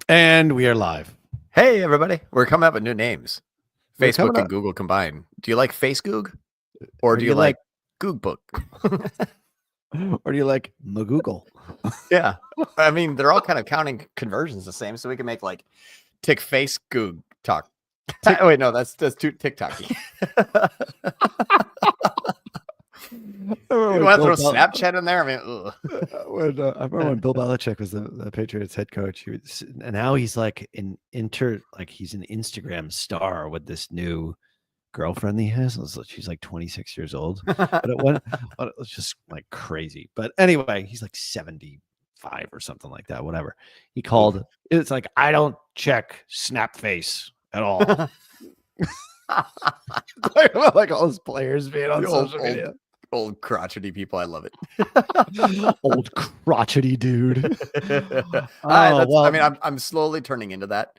And we are live. Hey, everybody. We're coming up with new names. We're coming Facebook and up. Google combined. Do you like FaceGoog or Or do do you you like, like Googbook? or do you like Magoogle? Yeah. I mean, they're all kind of counting conversions the same. So we can make like Tick Face Goog talk. Wait, no, that's too TikTok-y. You want to throw Snapchat in there? I mean, I remember when Bill Belichick was the Patriots head coach. And now he's like he's an Instagram star with this new girlfriend he has. She's like 26 years old, but it was just like crazy. But anyway, he's like 75 or something like that. Whatever. He called. It's like, I don't check Snapface at all. like all those players being on social media. Old crotchety people. I love it. Old crotchety dude. I mean, I'm slowly turning into that.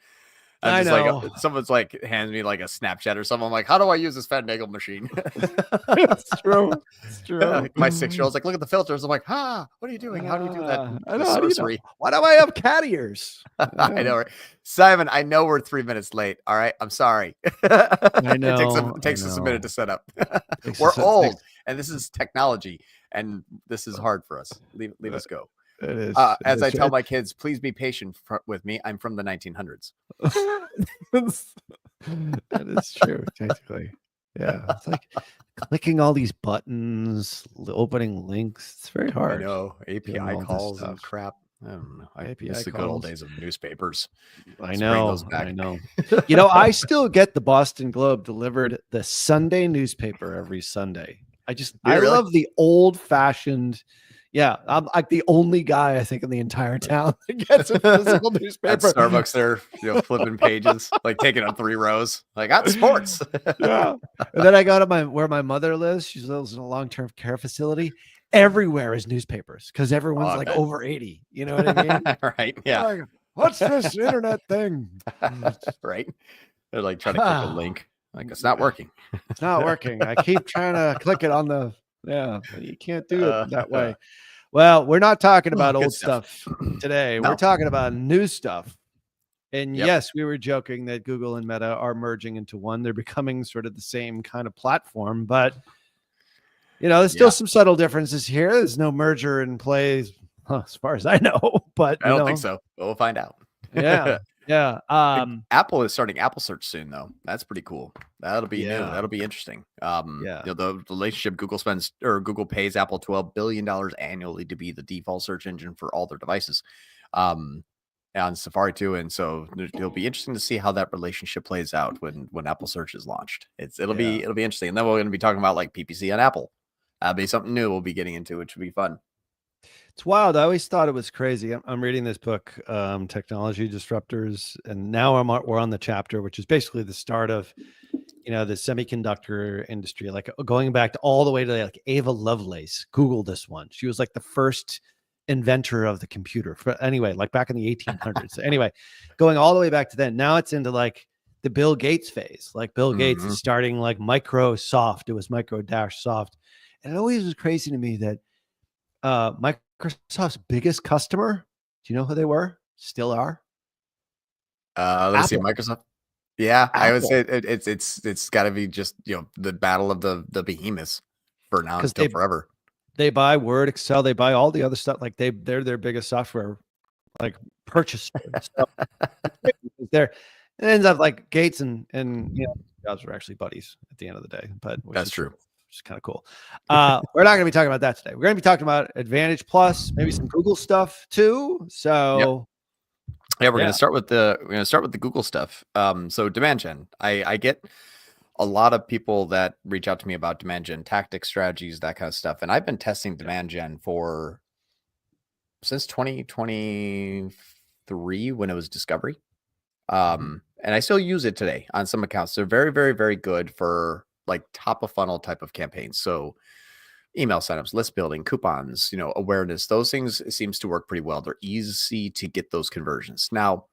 I'm just know. like, someone's like hands me like a Snapchat or something. I'm like, how do I use this Fandangle machine? It's true. It's true. Like my 6-year-old's like, look at the filters. I'm like, what are you doing? How do you do that? I know. Sorcery. Why do I have cat ears? I know, right? Simon, I know we're 3 minutes late. All right. I'm sorry. I know. It takes us a minute to set up. We're old and this is technology and this is hard for us. Leave us go. It is. As I tell my kids, please be patient with me. I'm from the 1900s. That is true, technically. Yeah, it's like clicking all these buttons, opening links. It's very hard. I know. API calls and crap. I don't know. I miss the good old days of newspapers. I know. I know. I still get the Boston Globe delivered the Sunday newspaper every Sunday. I love the old-fashioned. Yeah, I'm like the only guy I think in the entire town that gets a physical newspaper. At Starbucks, they're flipping pages, like taking up 3 rows, like sports. Yeah, and then I go to where my mother lives. She lives in a long-term care facility. Everywhere is newspapers because everyone's like over 80. You know what I mean? Right? Yeah. Like, what's this internet thing? Right? They're like trying to click a link. Like, it's not working. It's not working. I keep trying to click it on the. Yeah, you can't do it that way. Well, we're not talking about old stuff today. No. We're talking about new stuff. And yes, we were joking that Google and Meta are merging into one. They're becoming sort of the same kind of platform, but there's still some subtle differences here. There's no merger in play, as far as I know. But I don't think so. We'll find out. Yeah. Yeah. Apple is starting Apple Search soon, though. That's pretty cool. That'll be new. That'll be interesting. The relationship Google pays Apple $12 billion annually to be the default search engine for all their devices, on Safari too. And so it'll be interesting to see how that relationship plays out when Apple Search is launched. It'll be interesting. And then we're going to be talking about like PPC on Apple. That'll be something new we'll be getting into, which will be fun. It's wild. I always thought it was crazy. I'm reading this book, Technology Disruptors, and now we're on the chapter, which is basically the start of, the semiconductor industry, like going back to all the way to like Ava Lovelace. Google this one. She was like the first inventor of the computer. Anyway, like back in the 1800s. Anyway, going all the way back to then. Now it's into like the Bill Gates phase. Like Bill Gates is starting like Microsoft. It was Micro-Soft. And it always was crazy to me that Microsoft's biggest customer, do you know who they were? Still are? Let's see, Microsoft. Yeah, Apple. I would say it's got to be just the battle of the behemoths for now until forever. They buy Word, Excel, they buy all the other stuff. Like they're their biggest software like purchaser. It ends up like Gates and Jobs were actually buddies at the end of the day. But that's true. Which is kind of cool. We're not going to be talking about that today. We're going to be talking about Advantage Plus, maybe some Google stuff too. So we're going to start with the Google stuff. So demand gen. I get a lot of people that reach out to me about demand gen tactics, strategies, that kind of stuff. And I've been testing demand gen since 2023 when it was discovery. And I still use it today on some accounts. They're very, very, very good for like top of funnel type of campaigns. So email signups, list building, coupons, awareness, those things seems to work pretty well. They're easy to get those conversions. Now,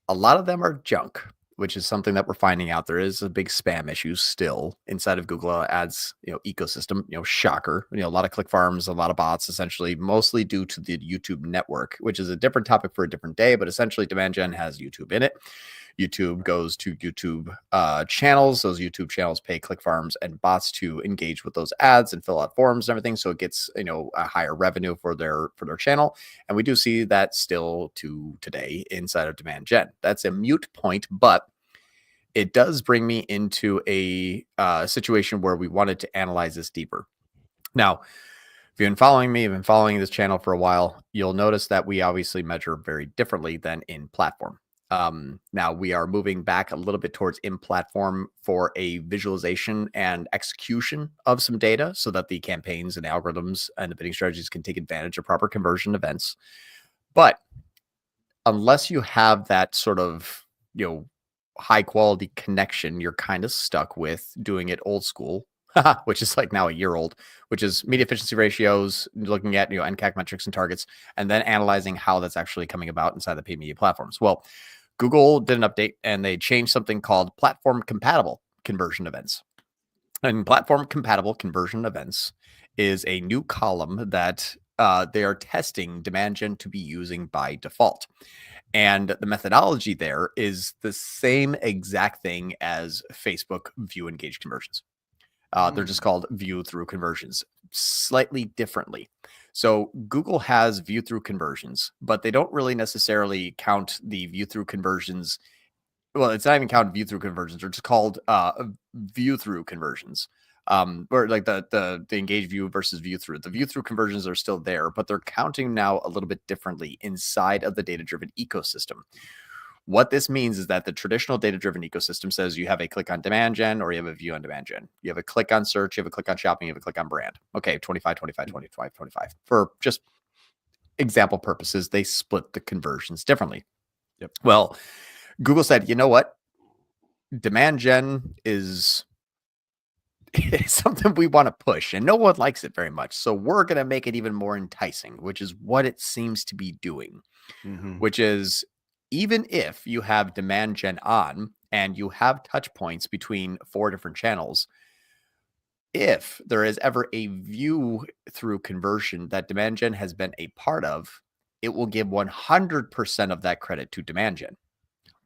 a lot of them are junk. which is something that we're finding out. There is a big spam issue still inside of Google Ads, ecosystem. Shocker. A lot of click farms, a lot of bots, essentially, mostly due to the YouTube network, which is a different topic for a different day. But essentially, demand gen has YouTube in it. YouTube goes to YouTube channels. Those YouTube channels pay click farms and bots to engage with those ads and fill out forms and everything. So it gets a higher revenue for their channel. And we do see that still to today inside of demand gen. That's a mute point, but it does bring me into a situation where we wanted to analyze this deeper. Now, if you've been following me, you've been following this channel for a while, you'll notice that we obviously measure very differently than in platform. Now we are moving back a little bit towards in platform for a visualization and execution of some data so that the campaigns and algorithms and the bidding strategies can take advantage of proper conversion events. But unless you have that sort of, high quality connection, you're kind of stuck with doing it old school, which is like now a year old, which is media efficiency ratios, looking at, NCAC metrics and targets, and then analyzing how that's actually coming about inside the paid media platforms. Well, Google did an update and they changed something called platform compatible conversion events. And platform compatible conversion events is a new column that they are testing demand gen to be using by default. And the methodology there is the same exact thing as Facebook view engaged conversions. They're just called view through conversions, slightly differently. So Google has view through conversions, but they don't really necessarily count the view through conversions. Well, it's not even counted view through conversions. They're just called view through conversions, or like the engaged view versus view through. The view through conversions are still there, but they're counting now a little bit differently inside of the data-driven ecosystem. What this means is that the traditional data-driven ecosystem says you have a click on demand gen or you have a view on demand gen. You have a click on search, you have a click on shopping, you have a click on brand. Okay, 25, 25, 25, 25. For just example purposes, they split the conversions differently. Yep. Well, Google said, you know what? Demand gen is something we want to push and no one likes it very much. So we're going to make it even more enticing, which is what it seems to be doing, which is even if you have demand gen on and you have touch points between 4 different channels, if there is ever a view through conversion that demand gen has been a part of, it will give 100% of that credit to demand gen,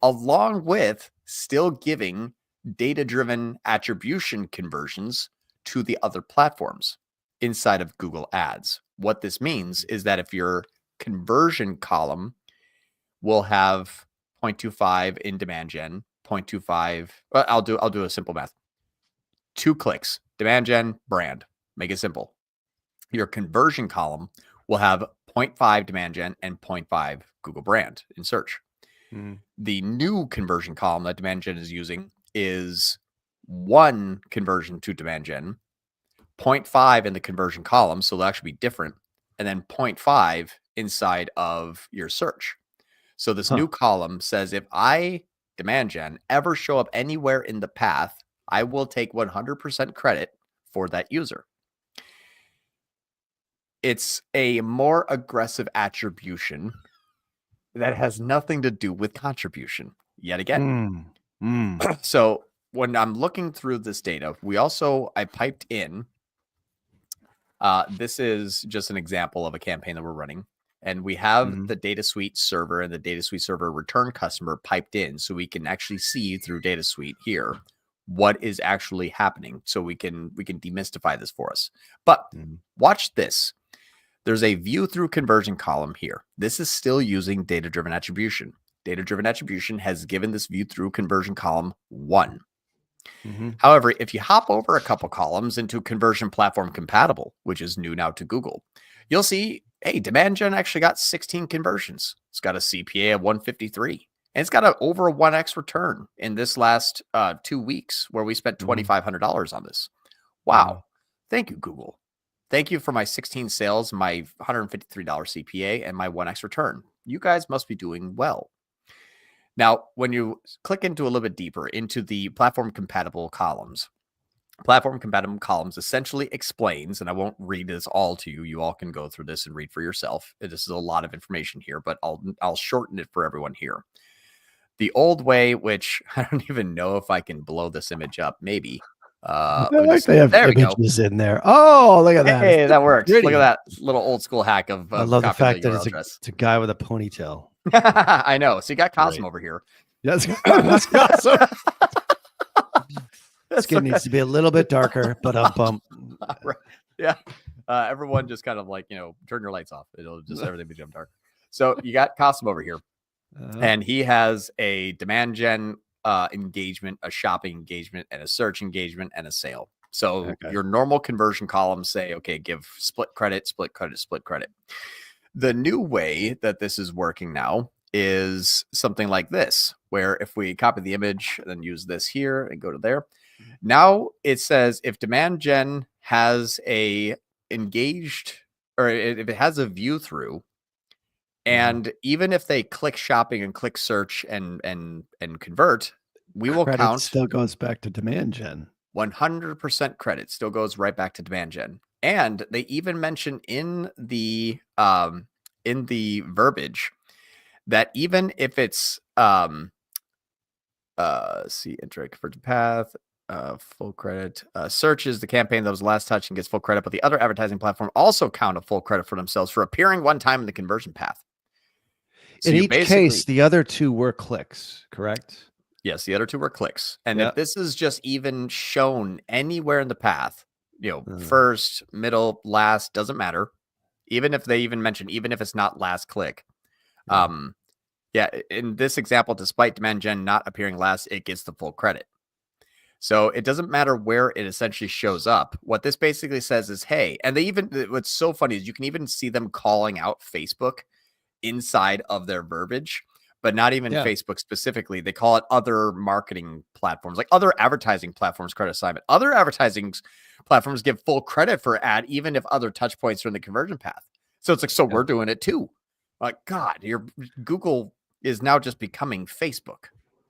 along with still giving data-driven attribution conversions to the other platforms inside of Google Ads. What this means is that if your conversion column will have 0.25 in demand gen, 0.25. Well, I'll do a simple math. 2 clicks, demand gen, brand. Make it simple. Your conversion column will have 0.5 demand gen and 0.5 Google brand in search. The new conversion column that demand gen is using is 1 conversion to demand gen, 0.5 in the conversion column, so they'll actually be different, and then 0.5 inside of your search. So this new column says if I, demand gen, ever show up anywhere in the path, I will take 100% credit for that user. It's a more aggressive attribution that has nothing to do with contribution yet again. So when I'm looking through this data, I piped in, this is just an example of a campaign that we're running. And we have the Data Suite server and the Data Suite server return customer piped in so we can actually see through Data Suite here what is actually happening. So we can demystify this for us. But watch this. There's a view through conversion column here. This is still using data-driven attribution. Data-driven attribution has given this view through conversion column 1. However, if you hop over a couple columns into conversion platform compatible, which is new now to Google, you'll see, hey, demand gen actually got 16 conversions. It's got a CPA of 153. And it's got over a 1x return in this last 2 weeks where we spent $2,500 on this. Wow. Thank you, Google. Thank you for my 16 sales, my $153 CPA, and my 1x return. You guys must be doing well. Now, when you click into a little bit deeper into the platform compatible columns essentially explains, and I won't read this all to you. You all can go through this and read for yourself. This is a lot of information here, but I'll shorten it for everyone here. the old way, which I don't even know if I can blow this image up. Maybe. I like they have images in there. Oh, look at that. Hey, that works. Look at that little old school hack of I love the fact that it's a guy with a ponytail. I know. So you got Cosmo over here. Yes, that's Cosmo. Skin needs to be a little bit darker, but right. Yeah. Everyone just kind of like, turn your lights off. It'll just everything become dark. So you got Cosmo over here. And he has a demand gen engagement, a shopping engagement, and a search engagement, and a sale. So your normal conversion columns say, okay, give split credit, split credit, split credit. The new way that this is working now is something like this, where if we copy the image and then use this here and go to there, now it says if demand gen has a engaged, or if it has a view through, and even if they click shopping and click search and convert, we will count. Still goes back to demand gen. 100% credit still goes right back to demand gen. And they even mention in the verbiage that even if it's enter a conversion path, full credit, search is the campaign that was last touched and gets full credit, but the other advertising platform also count a full credit for themselves for appearing one time in the conversion path. So in each case, the other two were clicks, correct? Yes, the other two were clicks. And if this is just even shown anywhere in the path, first, middle, last, doesn't matter. Even if they even mention, even if it's not last click. In this example, despite demand gen not appearing last, it gets the full credit. So it doesn't matter where it essentially shows up. What this basically says is, hey, and what's so funny is you can even see them calling out Facebook inside of their verbiage, but not even Facebook specifically. They call it other marketing platforms, like other advertising platforms credit assignment. Other advertising platforms give full credit for ad, even if other touch points are in the conversion path. So it's like, we're doing it too. Like, God, your Google is now just becoming Facebook.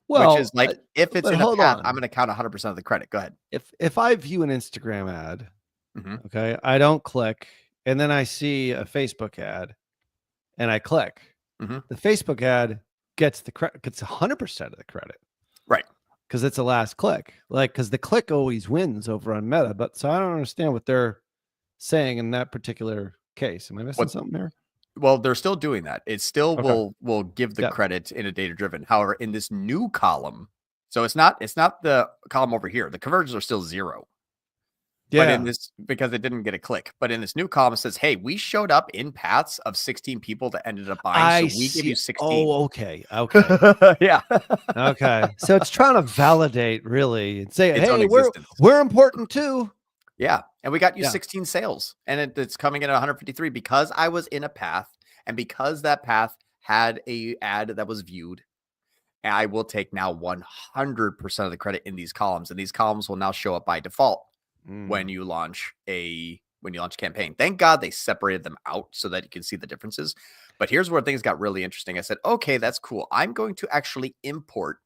Well, which is like, if it's in a path, I'm going to count 100% of the credit. Go ahead. If I view an Instagram ad, okay, I don't click, and then I see a Facebook ad, and I click. The Facebook ad gets the credit, gets 100% of the credit, right? Because it's a last click, because the click always wins over on Meta. But so I don't understand what they're saying in that particular case. Am I missing something there? Well, they're still doing that. It still will give the credit in a data driven. However, in this new column, so it's not the column over here. The conversions are still 0. Yeah. But in this, because it didn't get a click. But in this new column, it says, hey, we showed up in paths of 16 people that ended up buying. So we give you 16. Oh, okay. Yeah. Okay. So it's trying to validate really and say, hey, we're important too. Yeah. And we got you 16 sales, and it's coming in at 153 because I was in a path, and because that path had a ad that was viewed. I will take now 100% of the credit in these columns, and these columns will now show up by default when you launch a campaign. Thank God they separated them out so that you can see the differences. But here's where things got really interesting. I said, okay, that's cool. I'm going to actually import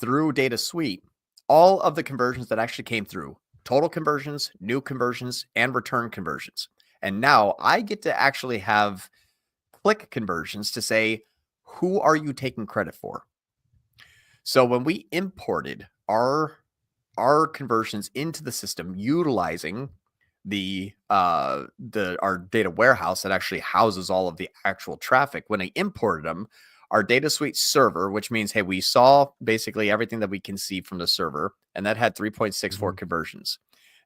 through Data Suite all of the conversions that actually came through. Total conversions, new conversions, and return conversions. And now I get to actually have click conversions to say, who are you taking credit for? So when we imported our conversions into the system utilizing our data warehouse that actually houses all of the actual traffic, when I imported them, our Data Suite server, which means, hey, we saw basically everything that we can see from the server, and that had 3.64 conversions.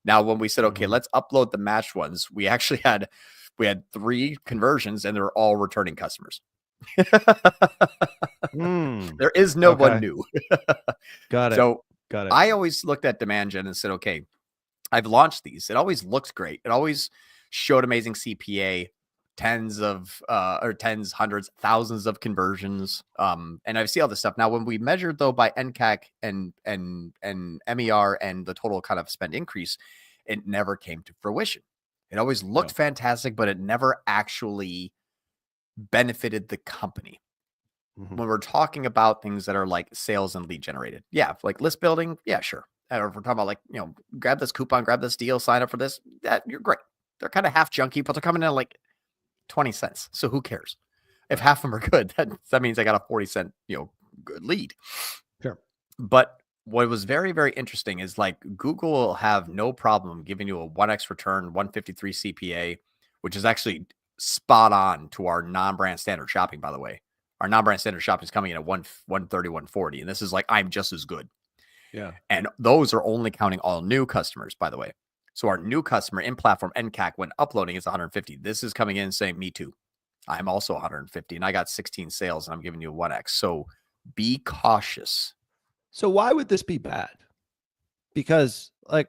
Now, when we said, okay, let's upload the matched ones, we actually had 3 conversions, and they're all returning customers. There is no one new. Got it. So got it. I always looked at demand gen and said, okay, I've launched these. It always looked great. It always showed amazing CPA, tens, hundreds, thousands of conversions. And I see all this stuff. Now, when we measured though by NCAC and MER and the total kind of spend increase, it never came to fruition. It always looked fantastic, but it never actually benefited the company. When we're talking about things that are like sales and lead generated. Yeah. Like list building. Yeah, sure. Or if we're talking about like, grab this coupon, grab this deal, sign up for this, that you're great. They're kind of half junky, but they're coming in at like 20 cents. So who cares? If half of them are good, that means I got a 40 cent, good lead. Sure. But what was very, very interesting is like Google will have no problem giving you a 1x return, 153 CPA, which is actually spot on to our non-brand standard shopping, by the way. Our non-brand standard shopping is coming in at 130, 140. And this is like, I'm just as good. Yeah. And those are only counting all new customers, by the way. So our new customer in platform NCAC when uploading is 150. This is coming in saying, me too. I'm also 150 and I got 16 sales and I'm giving you a 1x. So be cautious. So why would this be bad? Because like,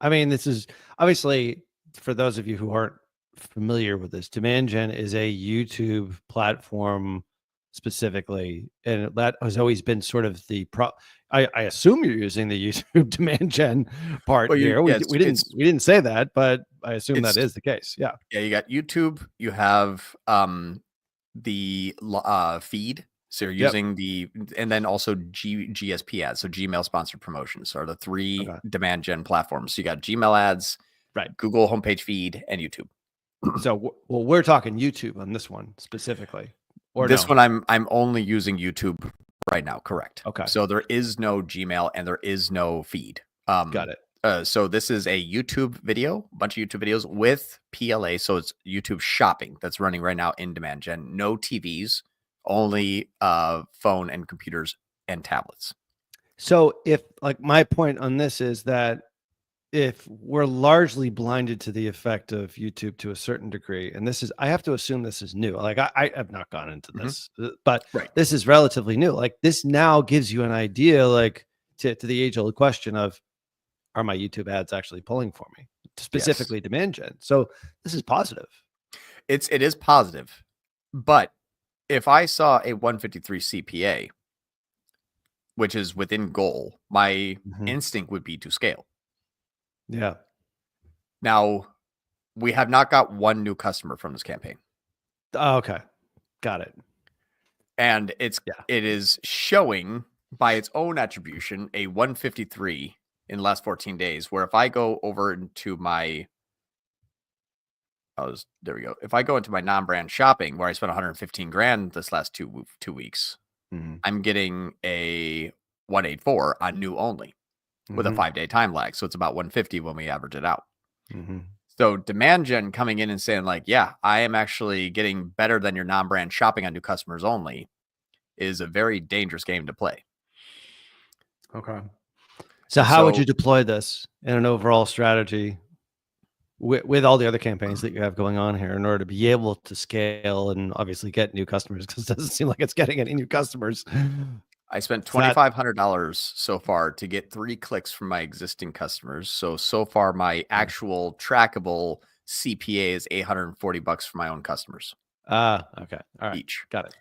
I mean, this is obviously for those of you who aren't familiar with this, demand gen is a YouTube platform specifically, and that has always been sort of the I assume you're using the YouTube demand gen part here. We didn't say that, but I assume that is the case. Yeah. Yeah. You got YouTube. You have the feed. So you're using and then also GSP ads. So Gmail sponsored promotions are the three demand gen platforms. So you got Gmail ads, right? Google homepage feed, and YouTube. So, well, we're talking YouTube on this one specifically. Or this one, I'm only using YouTube right now. Correct. Okay. So there is no Gmail and there is no feed. Got it. So this is a YouTube video, a bunch of YouTube videos with PLA. So it's YouTube shopping that's running right now in demand gen. No TVs, only phone and computers and tablets. So if like my point on this is that if we're largely blinded to the effect of YouTube to a certain degree, and this is, I have to assume this is new. Like I have not gone into this, but this is relatively new. Like this now gives you an idea, like to the age old question of, are my YouTube ads actually pulling for me, specifically demand gen? So this is positive. It is positive, but if I saw a 153 CPA, which is within goal, my instinct would be to scale. Yeah. Now, we have not got one new customer from this campaign. Oh, okay. Got it. And it is showing by its own attribution a 153 in the last 14 days, where if I go over into my there we go. If I go into my non-brand shopping where I spent 115 grand this last two weeks, I'm getting a 184 on new only with a 5-day time lag. So it's about 150 when we average it out. So demand gen coming in and saying like, yeah, I am actually getting better than your non-brand shopping on new customers only is a very dangerous game to play. Okay. So how would you deploy this in an overall strategy with all the other campaigns that you have going on here in order to be able to scale and obviously get new customers? Because it doesn't seem like it's getting any new customers. I spent $2,500 so far to get 3 clicks from my existing customers. So far my actual trackable CPA is $840 for my own customers. Okay. All right. Each. Got it.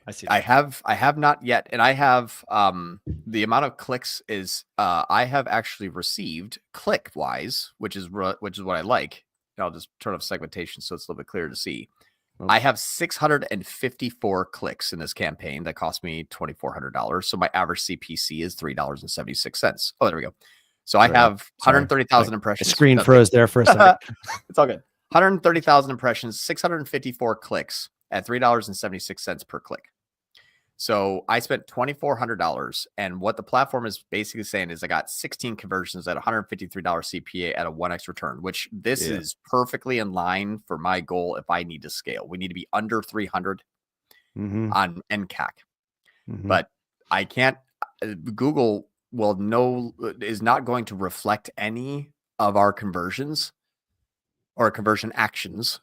I see. I have not yet. And I have, the amount of clicks is, I have actually received click wise, which is what I like. And I'll just turn off segmentation so it's a little bit clearer to see. Okay. I have 654 clicks in this campaign that cost me $2,400. So my average CPC is $3.76. Oh, there we go. So I have 130,000 impressions. The screen froze there for a second. It's all good. 130,000 impressions, 654 clicks at $3.76 per click. So I spent $2,400, and what the platform is basically saying is I got 16 conversions at $153 CPA at a 1x return, which this is perfectly in line for my goal if I need to scale. We need to be under 300 on NCAC. But I can't, Google is not going to reflect any of our conversions or conversion actions.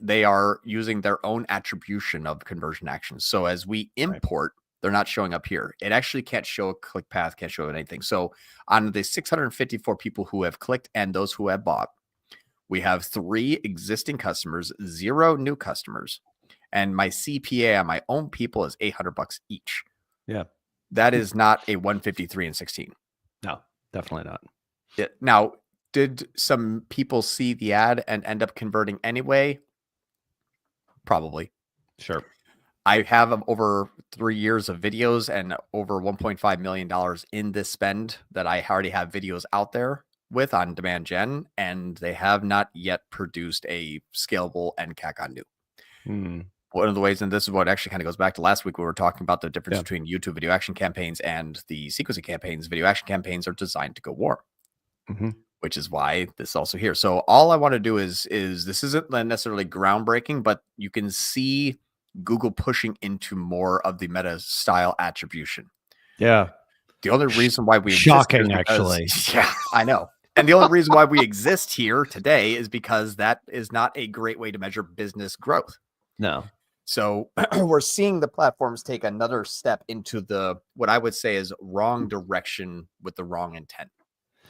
They are using their own attribution of conversion actions. So as we import, they're not showing up here. It actually can't show a click path, can't show anything. So on the 654 people who have clicked and those who have bought, we have 3 existing customers, 0 new customers. And my CPA on my own people is $800 each. Yeah. That is not a 153 and 16. No, definitely not. Now, did some people see the ad and end up converting anyway? Probably. Sure. I have over 3 years of videos and over $1.5 million in this spend that I already have videos out there with on demand gen, and they have not yet produced a scalable NCAC on new. one of the ways, and this is what actually kind of goes back to last week when we were talking about the difference between YouTube video action campaigns and the sequencing campaigns. Video action campaigns are designed to go warm, which is why this is also here. So all I want to do is this isn't necessarily groundbreaking, but you can see Google pushing into more of the meta style attribution. Yeah. The only reason why we shocking actually. Yeah, I know. And the only reason why we exist here today is because that is not a great way to measure business growth. No. So we're seeing the platforms take another step into the, what I would say is wrong direction with the wrong intent.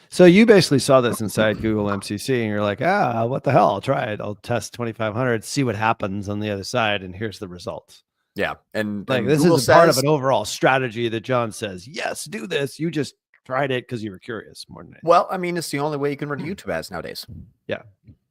So you basically saw this inside Google MCC and you're like, what the hell? I'll try it. I'll test 2,500, see what happens on the other side. And here's the results. Yeah. And like, this Google is part of an overall strategy that John says, yes, do this. You just tried it because you were curious more than anything. Well, I mean, it's the only way you can run YouTube ads nowadays. Yeah.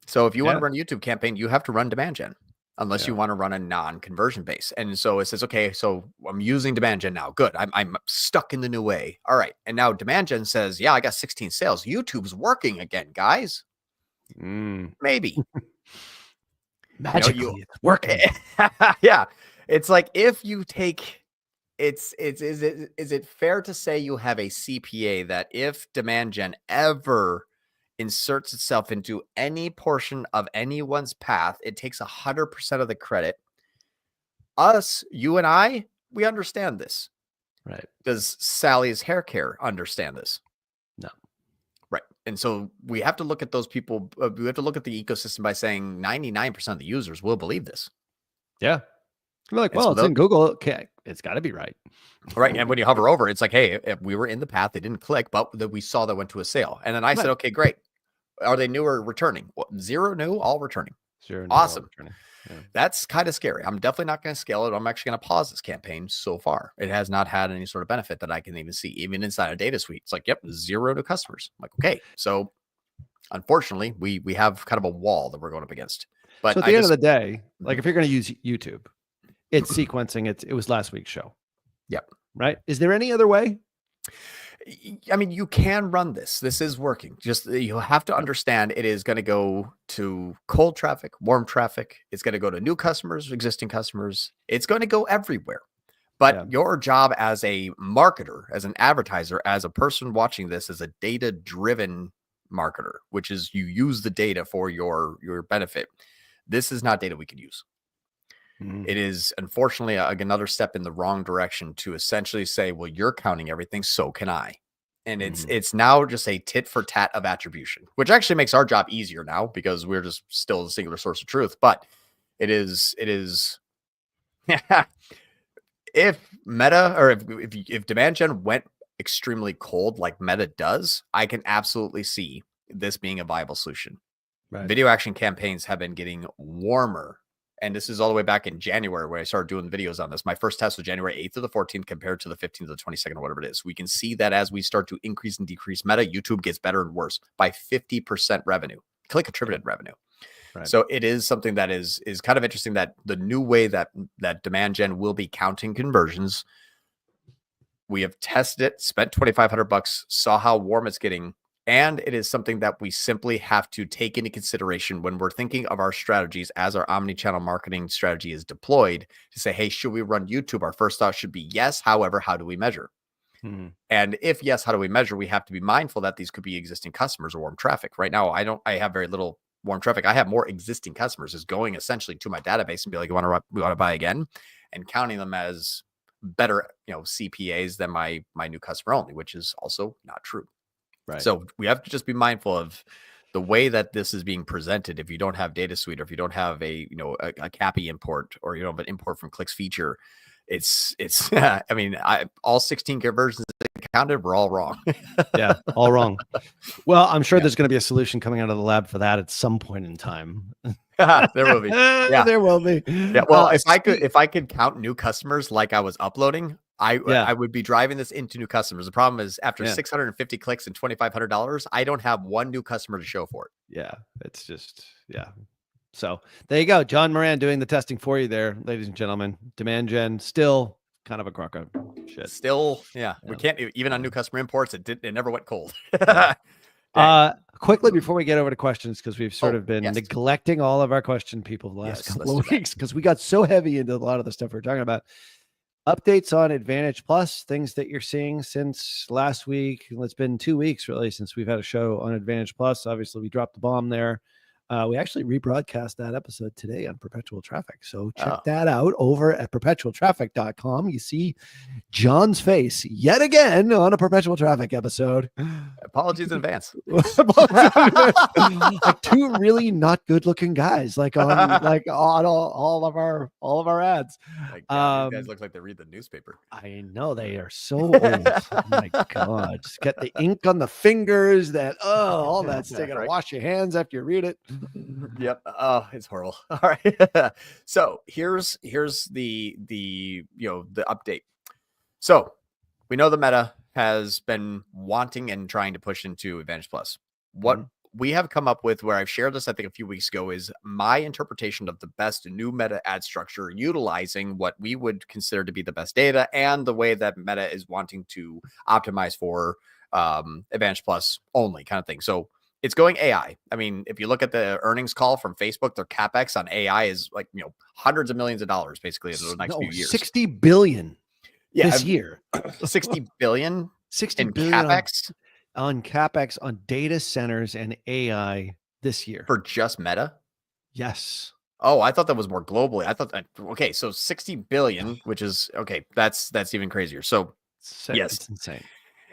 So if you want to run a YouTube campaign, you have to run demand gen. Unless you want to run a non-conversion base. And so it says, okay, so I'm using demand gen now. Good. I'm stuck in the new way. All right. And now demand gen says, yeah, I got 16 sales. YouTube's working again, guys. Maybe. Magically, it's working. Yeah. It's like, if you take, is it fair to say you have a CPA that if demand gen ever inserts itself into any portion of anyone's path, it takes 100% of the credit? Us, you and I, we understand this. Right. Does Sally's hair care understand this? No. Right. And so we have to look at those people. We have to look at the ecosystem by saying 99% of the users will believe this. Yeah. We're like, well, it's in Google. Okay, it's got to be right. Right. And when you hover over, it's like, hey, if we were in the path, they didn't click, but that we saw that went to a sale. And then I said, okay, great. Are they new or returning? Well, 0 new, all returning. Sure. Awesome. Returning. Yeah. That's kind of scary. I'm definitely not going to scale it. I'm actually going to pause this campaign so far. It has not had any sort of benefit that I can even see, even inside a data suite. It's like, yep, 0 new customers. I'm like, okay. So unfortunately, we have kind of a wall that we're going up against. But so at the end of the day, like if you're going to use YouTube, it's sequencing. It was last week's show. Yep. Right. Is there any other way? I mean, you can run this. This is working. Just you have to understand it is going to go to cold traffic, warm traffic. It's going to go to new customers, existing customers. It's going to go everywhere. But your job as a marketer, as an advertiser, as a person watching this, as a data-driven marketer, which is you use the data for your benefit. This is not data we can use. It is unfortunately another step in the wrong direction to essentially say, well, you're counting everything, so can I. And it's now just a tit for tat of attribution, which actually makes our job easier now because we're just still the singular source of truth. But it is if Meta or if demand gen went extremely cold like Meta does, I can absolutely see this being a viable solution. Right. Video action campaigns have been getting warmer. And this is all the way back in January where I started doing videos on this. My first test was January 8th to the 14th compared to the 15th to the 22nd or whatever it is. We can see that as we start to increase and decrease Meta, YouTube gets better and worse by 50% revenue, click attributed revenue. Right. So it is something that is kind of interesting that the new way that demand gen will be counting conversions. We have tested it, spent $2,500, saw how warm it's getting. And it is something that we simply have to take into consideration when we're thinking of our strategies as our omni-channel marketing strategy is deployed to say, hey, should we run YouTube? Our first thought should be yes. However, how do we measure? And if yes, how do we measure? We have to be mindful that these could be existing customers or warm traffic. Right now, I have very little warm traffic. I have more existing customers is going essentially to my database and be like, we want to buy again, and counting them as better, CPAs than my new customer only, which is also not true. Right. So we have to just be mindful of the way that this is being presented. If you don't have data suite, or if you don't have a CAPI import, or you don't have an import from clicks feature, it's I mean, all 16 conversions counted were all wrong. Yeah, all wrong. Well, I'm sure there's going to be a solution coming out of the lab for that at some point in time. There will be. Yeah, there will be. Yeah. Well, if I could count new customers like I was uploading, I would be driving this into new customers. The problem is after 650 clicks and $2,500, I don't have one new customer to show for it. Yeah, it's just So there you go, John Moran doing the testing for you there, ladies and gentlemen. Demand gen still kind of a crock of shit. Still, we can't even on new customer imports. It never went cold. Quickly before we get over to questions, because we've sort of been neglecting all of our question people the last couple of weeks because we got so heavy into a lot of the stuff we're talking about. Updates on Advantage Plus, things that you're seeing since last week. It's been 2 weeks really since we've had a show on Advantage Plus. Obviously, we dropped the bomb there. We actually rebroadcast that episode today on Perpetual Traffic. So check that out over at perpetualtraffic.com. You see John's face yet again on a Perpetual Traffic episode. Apologies in advance. Like two really not good looking guys, like on all of our ads. Like, God, these guys look like they read the newspaper. I know, they are so old. Oh my God. Just get the ink on the fingers, all that stuff. You gotta wash your hands after you read it. Yep. Oh, it's horrible. All right. So here's the update. So we know the Meta has been wanting and trying to push into Advantage Plus. What we have come up with, where I've shared this, I think a few weeks ago, is my interpretation of the best new Meta ad structure, utilizing what we would consider to be the best data and the way that Meta is wanting to optimize for Advantage Plus only kind of thing. So it's going AI. I mean, if you look at the earnings call from Facebook, their CapEx on AI is like, hundreds of millions of dollars basically in the next few years. 60 billion this year. 60 billion 60 in billion CapEx on CapEx on data centers and AI this year. For just Meta? Yes. Oh, I thought that was more globally. I thought that, okay, so 60 billion, which is, okay, that's even crazier. So yes, it's insane.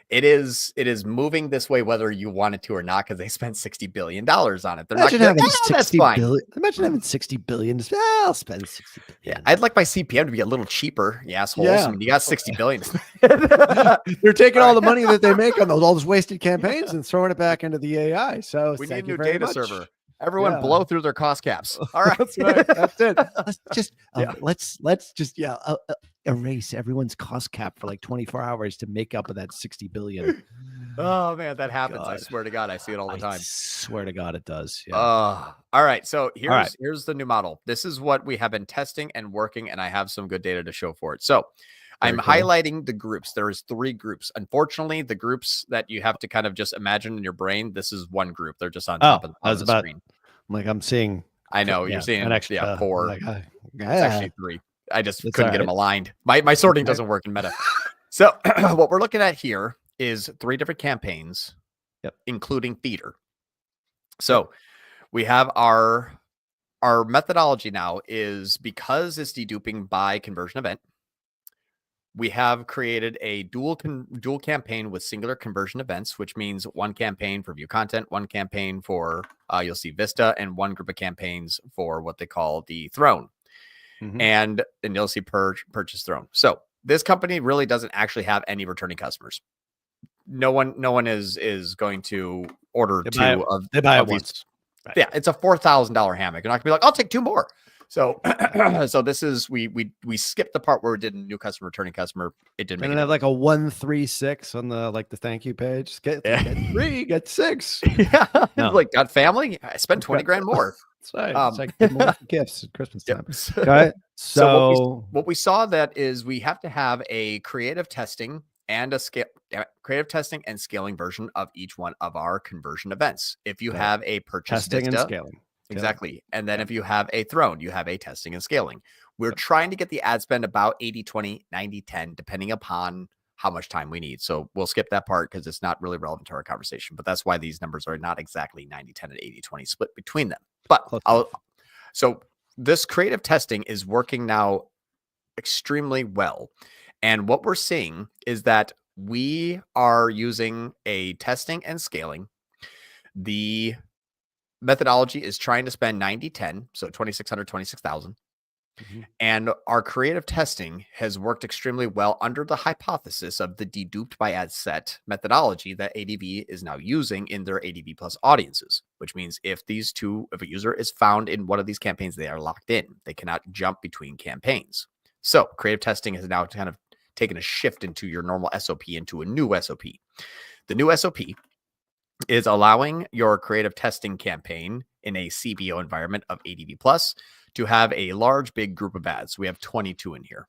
It is moving this way, whether you want it to or not, because they spent $60 billion on it. They're Imagine not having like, 60 billion. Imagine having 60 billion. I'll spend 60 billion. Yeah, I'd like my CPM to be a little cheaper, you assholes. Yeah. I mean, you got 60 billion. They're taking all the money that they make on all those wasted campaigns and throwing it back into the AI. So we need a new data server. Everyone blow through their cost caps. All right. That's right. That's it. Let's just erase everyone's cost cap for like 24 hours to make up of that 60 billion. Oh man, that happens. God. I swear to God, I see it all the time. I swear to God, it does. Yeah. All right. So here's the new model. This is what we have been testing and working, and I have some good data to show for it. So I'm highlighting the groups. There's 3 groups. Unfortunately, the groups that you have to kind of just imagine in your brain, this is one group. They're just on top of the screen. I'm seeing. I know you're seeing an extra 4. It's actually 3. I just couldn't get them aligned. My sorting doesn't work in Meta. So what we're looking at here is 3 different campaigns, including theater. So we have our methodology now is, because it's deduping by conversion event, we have created a dual campaign with singular conversion events, which means one campaign for view content, one campaign for you'll see Vista, and one group of campaigns for what they call the throne. And you'll see purchase throne. So this company really doesn't actually have any returning customers. No one is going to order they buy it once. Right. Yeah, it's a $4,000 hammock. You're not gonna be like, I'll take 2 more. So, so this is we skipped the part where we did a new customer, returning customer. It didn't. And then have like a 136 on the thank you page. Get 3, get 6. Yeah, like got family. I spent 20 grand more. That's right. It's like more gifts at Christmas time. Okay. So what we saw that is we have to have a creative testing and creative testing and scaling version of each one of our conversion events. If you have a purchase testing Vista, and scaling. Exactly. And then if you have a throne, you have a testing and scaling. We're trying to get the ad spend about 80-20, 90-10, depending upon how much time we need. So we'll skip that part because it's not really relevant to our conversation. But that's why these numbers are not exactly 90-10 and 80-20 split between them. But so this creative testing is working now extremely well. And what we're seeing is that we are using a testing and scaling. The methodology is trying to spend 90-10, so 2,600, 26,000. And our creative testing has worked extremely well under the hypothesis of the deduped by ad set methodology that ADV is now using in their ADV plus audiences, which means if a user is found in one of these campaigns, they are locked in. They cannot jump between campaigns. So creative testing has now kind of taken a shift into your normal SOP into a new SOP. The new SOP is allowing your creative testing campaign in a CBO environment of ADV plus to have a large, big group of ads. We have 22 in here.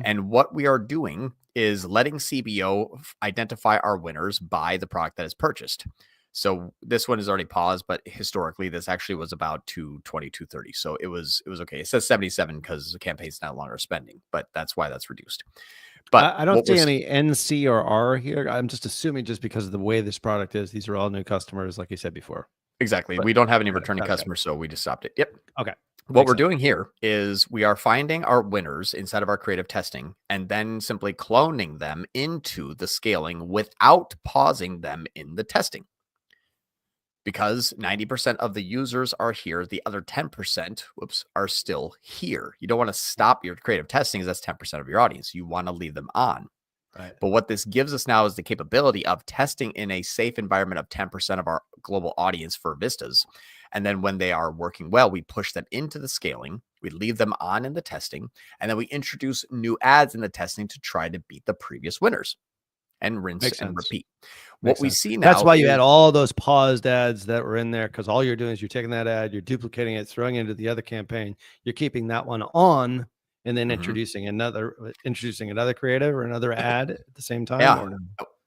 And what we are doing is letting CBO identify our winners by the product that is purchased. So this one is already paused, but historically this actually was about 220, 230. So it was okay. It says 77 because the campaign's no longer spending, but that's why that's reduced. But I don't see any NC or R here. I'm just assuming just because of the way this product is, these are all new customers, like you said before. Exactly. But we don't have any returning customers, so we just stopped it. Yep. Okay. What we're doing here is we are finding our winners inside of our creative testing and then simply cloning them into the scaling without pausing them in the testing. Because 90% of the users are here, the other 10%, are still here. You don't want to stop your creative testing because that's 10% of your audience. You want to leave them on. Right. But what this gives us now is the capability of testing in a safe environment of 10% of our global audience for vistas. And then when they are working well, we push them into the scaling. We leave them on in the testing. And then we introduce new ads in the testing to try to beat the previous winners. And rinse and repeat. What we see now. That's why you had all those paused ads that were in there, because all you're doing is you're taking that ad, you're duplicating it, throwing it into the other campaign. You're keeping that one on, and then introducing another creative or another ad at the same time. Yeah.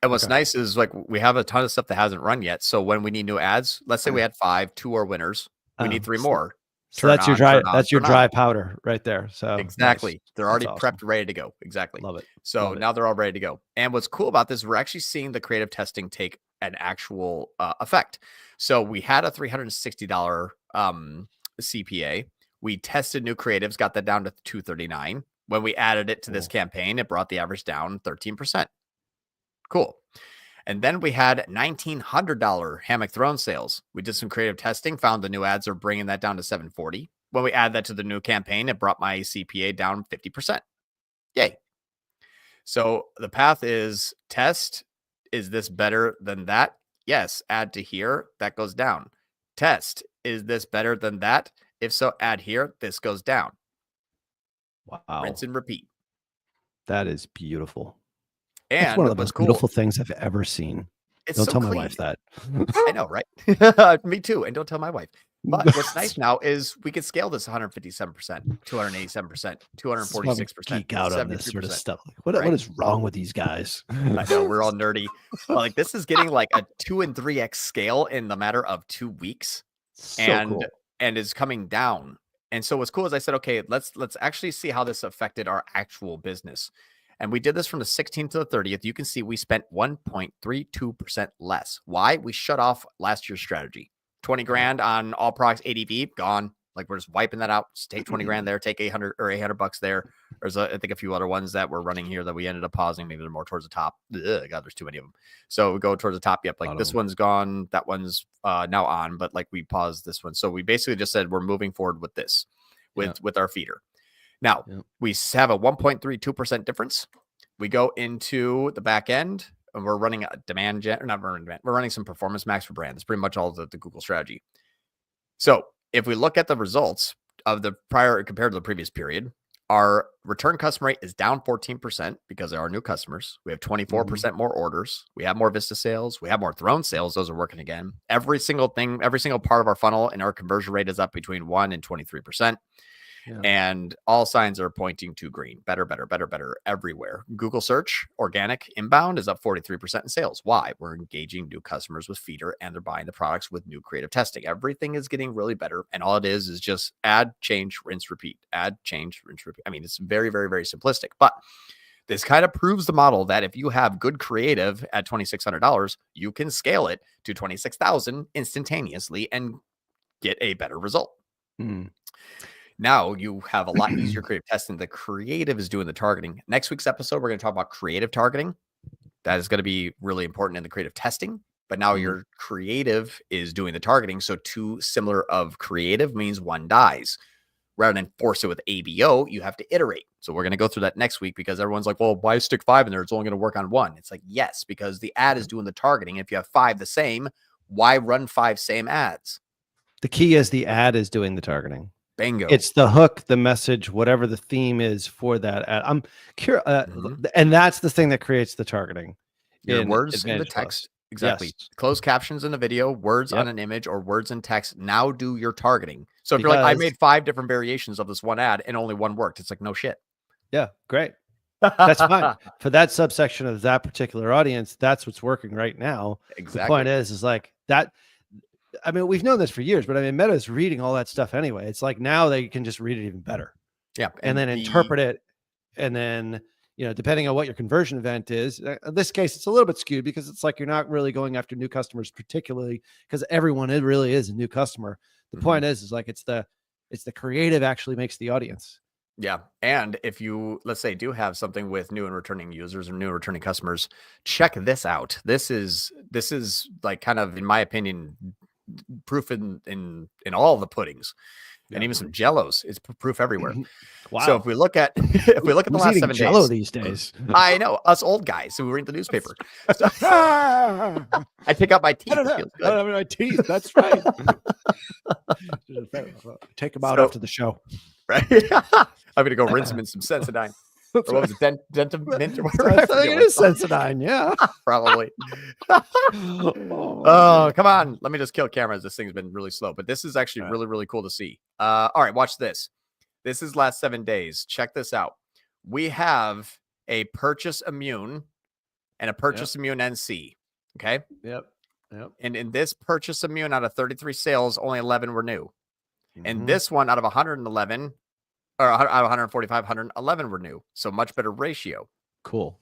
And what's nice is like we have a ton of stuff that hasn't run yet. So when we need new ads, let's say we had 5, 2 are winners. We need 3 more. So that's your dry powder right there. So exactly. Nice. They're already prepped, ready to go. Exactly. Love it. So now they're all ready to go. And what's cool about this, we're actually seeing the creative testing take an actual effect. So we had a $360 CPA. We tested new creatives, got that down to 239. When we added it to this campaign, it brought the average down 13%. Cool. And then we had $1,900 hammock throne sales. We did some creative testing, found the new ads are bringing that down to 740. When we add that to the new campaign, it brought my CPA down 50%. Yay. So the path is test. Is this better than that? Yes. Add to here. That goes down. Test. Is this better than that? If so, add here. This goes down. Wow. Rinse and repeat. That is beautiful. And it's one of the most beautiful things I've ever seen. Don't tell my wife that. I know, right? Me too. And don't tell my wife. But what's nice now is we can scale this 157%, 287%, 246%. Geek out on this sort of stuff. What is wrong with these guys? I know, we're all nerdy. Like this is getting like a 2 and 3x scale in the matter of 2 weeks. Cool. And is coming down. And so what's cool is I said, okay, let's actually see how this affected our actual business. And we did this from the 16th to the 30th. You can see we spent 1.32% less. Why? We shut off last year's strategy. 20 grand on all products, ADV, gone. Like we're just wiping that out. Just take 20 grand there, take 800 or $800 there. There's I think a few other ones that were running here that we ended up pausing. Maybe they're more towards the top. Ugh, God, there's too many of them. So we go towards the top. Yep. Like this one's gone. That one's now on, but like we paused this one. So we basically just said, we're moving forward with this, with our feeder. Now we have a 1.32% difference. We go into the back end and we're running a demand gen, or not running demand. We're running some performance max for brand. That's pretty much all the Google strategy. So if we look at the results of the prior compared to the previous period, our return customer rate is down 14% because there are new customers. We have 24% more orders. We have more Vista sales. We have more Throne sales. Those are working again. Every single part of our funnel and our conversion rate is up between 1 and 23%. And all signs are pointing to green. Better everywhere. Google search, organic, inbound is up 43% in sales. Why? We're engaging new customers with feeder and they're buying the products with new creative testing. Everything is getting really better. And all it is just add, change, rinse, repeat. Add, change, rinse, repeat. I mean, it's very, very, very simplistic. But this kind of proves the model that if you have good creative at $2,600, you can scale it to $26,000 instantaneously and get a better result. Now you have a lot easier creative testing. The creative is doing the targeting. Next week's episode, we're going to talk about creative targeting. That is going to be really important in the creative testing. But now your creative is doing the targeting. So 2 similar of creative means 1 dies. Rather than force it with ABO, you have to iterate. So we're going to go through that next week because everyone's like, well, why stick 5 in there? It's only going to work on 1. It's like, yes, because the ad is doing the targeting. If you have 5 the same, why run 5 same ads? The key is the ad is doing the targeting. Bingo. It's the hook, the message, whatever the theme is for that ad. I'm curious, and that's the thing that creates the targeting. Your words in the text. Exactly. Yes. Closed captions in the video, words on an image, or words in text. Now do your targeting. So if you're like, I made 5 different variations of this one ad and only 1 worked, it's like, no shit. Yeah, great. That's fine. For that subsection of that particular audience, that's what's working right now. Exactly. The point is like, that, I mean, we've known this for years, but I mean, Meta is reading all that stuff anyway. It's like now they can just read it even better. Yeah. And then interpret it. And then, depending on what your conversion event is, in this case, it's a little bit skewed because it's like you're not really going after new customers, particularly because everyone really is a new customer. The point is like it's the creative actually makes the audience. Yeah. And if you, let's say, do have something with new and returning users or new and returning customers, check this out. This is like kind of, in my opinion, proof in all the puddings. And even some Jellos. It's proof everywhere. Wow. So if we look at the last 7 Jello days these days, I know, us old guys who read the newspaper. So, I pick out my teeth. I don't have my teeth. That's right. Take them out after the show. Right. I'm gonna go rinse them in some Sensodyne. Or what was it? Dentum mint or whatever. I think it is Sensodyne. Yeah. Probably. Oh, come on. Let me just kill cameras. This thing's been really slow, but this is actually really, really cool to see. All right, watch this. This is last 7 days. Check this out. We have a purchase immune and a purchase immune NC. Okay. Yep. And in this purchase immune, out of 33 sales, only 11 were new. And this one, out of 111, or out of 145, 111 were new. So much better ratio. Cool.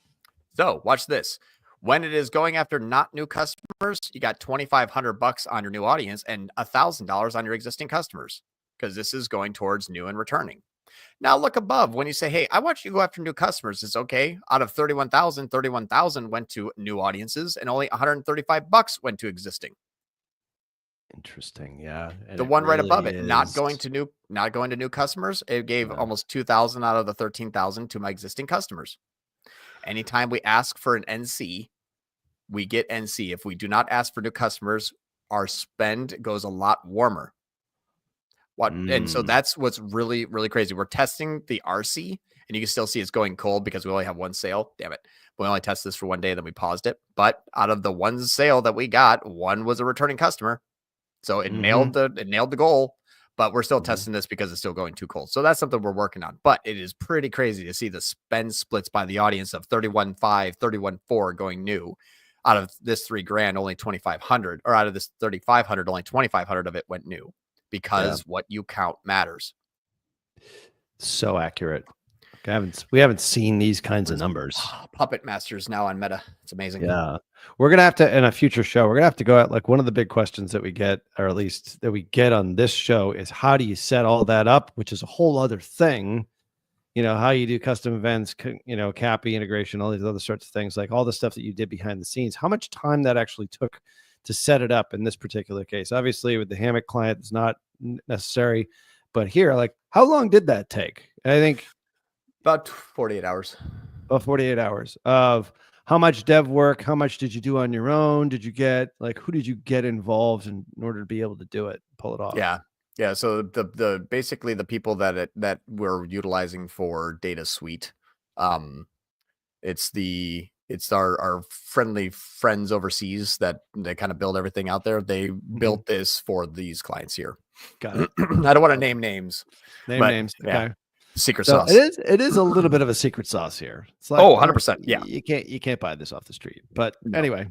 So watch this. When it is going after not new customers, you got $2,500 on your new audience and $1,000 on your existing customers, because this is going towards new and returning. Now look above. When you say, hey, I want you to go after new customers, it's okay. Out of 31,000 went to new audiences and only $135 went to existing. Interesting. Yeah. And the one right above it, not going to new customers. It gave almost 2,000 out of the 13,000 to my existing customers. Anytime we ask for an NC, we get NC. If we do not ask for new customers, our spend goes a lot warmer. And so that's what's really, really crazy. We're testing the RC, and you can still see it's going cold because we only have one sale. Damn it. We only tested this for 1 day, then we paused it. But out of the one sale that we got, one was a returning customer. So it nailed the goal, but we're still testing this because it's still going too cold. So that's something we're working on. But it is pretty crazy to see the spend splits by the audience of 31.5, 31.4 going new. Out of this $3,000, only 2,500, or out of this 3,500, only 2,500 of it went new, because what you count matters. So accurate. We haven't seen these kinds of numbers. Puppet Masters now on Meta. It's amazing. Yeah. We're going to have to, in a future show, we're going to have to go at, like, one of the big questions that we get, or at least that we get on this show, is how do you set all that up, which is a whole other thing. How you do custom events, CAPI integration, all these other sorts of things, like all the stuff that you did behind the scenes, how much time that actually took to set it up in this particular case. Obviously with the Hammock client, it's not necessary, but here, like, how long did that take? I think about 48 hours. About 48 hours of how much dev work, how much did you do on your own? Did you get, like, who did you get involved in order to be able to do it, pull it off? Yeah. Yeah. So the basically the people that we're utilizing for Data Suite, it's our friendly friends overseas that they kind of build everything out there. They built this for these clients here. Got it. I don't want to name names. Names. Okay. Secret sauce. It is a little bit of a secret sauce here. It's like, 100%. Yeah. You can't buy this off the street. But anyway.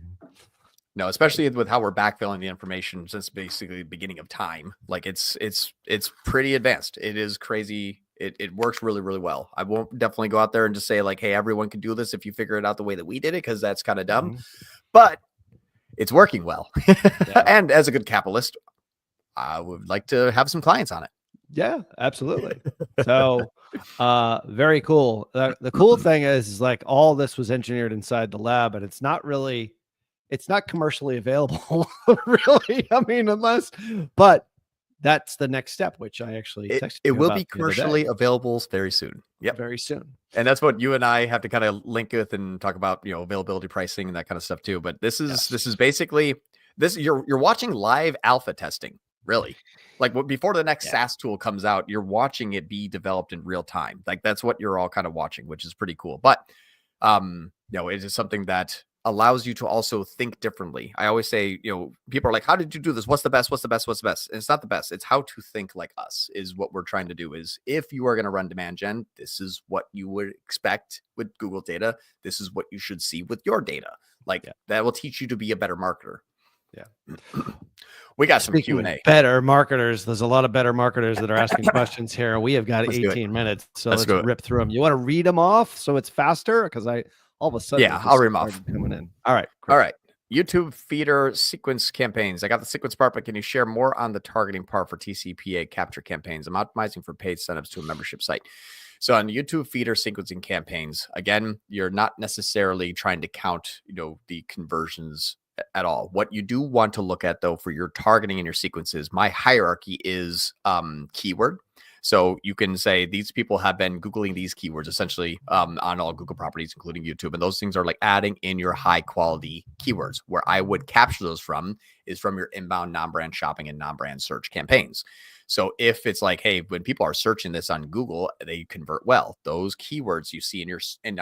No, especially with how we're backfilling the information since basically the beginning of time. Like it's pretty advanced. It is crazy. It works really, really well. I won't definitely go out there and just say, like, hey, everyone can do this if you figure it out the way that we did it, because that's kind of dumb. But it's working well. And as a good capitalist, I would like to have some clients on it. Yeah, absolutely. So very cool. The cool thing is like all this was engineered inside the lab, and it's not commercially available, really. I mean, but that's the next step, which I actually texted it will be commercially available very soon. Yep. Very soon. And that's what you and I have to kind of link with and talk about, availability, pricing, and that kind of stuff too. But this is basically this. You're watching live alpha testing, really. Like before the next SaaS tool comes out, you're watching it be developed in real time. Like that's what you're all kind of watching, which is pretty cool. But it is something that allows you to also think differently. I always say, people are like, how did you do this? What's the best? What's the best? What's the best? And it's not the best. It's how to think like us is what we're trying to do. Is if you are going to run demand gen, this is what you would expect with Google data. This is what you should see with your data. That will teach you to be a better marketer. Yeah. We got some Q&A. Better marketers. There's a lot of better marketers that are asking questions here. We have got 18 minutes, so let's rip through them. You want to read them off so it's faster? Because all of a sudden, I'll read them off. Coming in. All right. All right. YouTube feeder sequence campaigns. I got the sequence part, but can you share more on the targeting part for TCPA capture campaigns? I'm optimizing for paid signups to a membership site. So on YouTube feeder sequencing campaigns, again, you're not necessarily trying to count, the conversions at all. What you do want to look at, though, for your targeting and your sequences, my hierarchy is keyword. So you can say these people have been Googling these keywords essentially on all Google properties, including YouTube. And those things are like adding in your high quality keywords. Where I would capture those from is from your inbound non-brand shopping and non-brand search campaigns. So if it's like, hey, when people are searching this on Google, they convert well. Those keywords you see in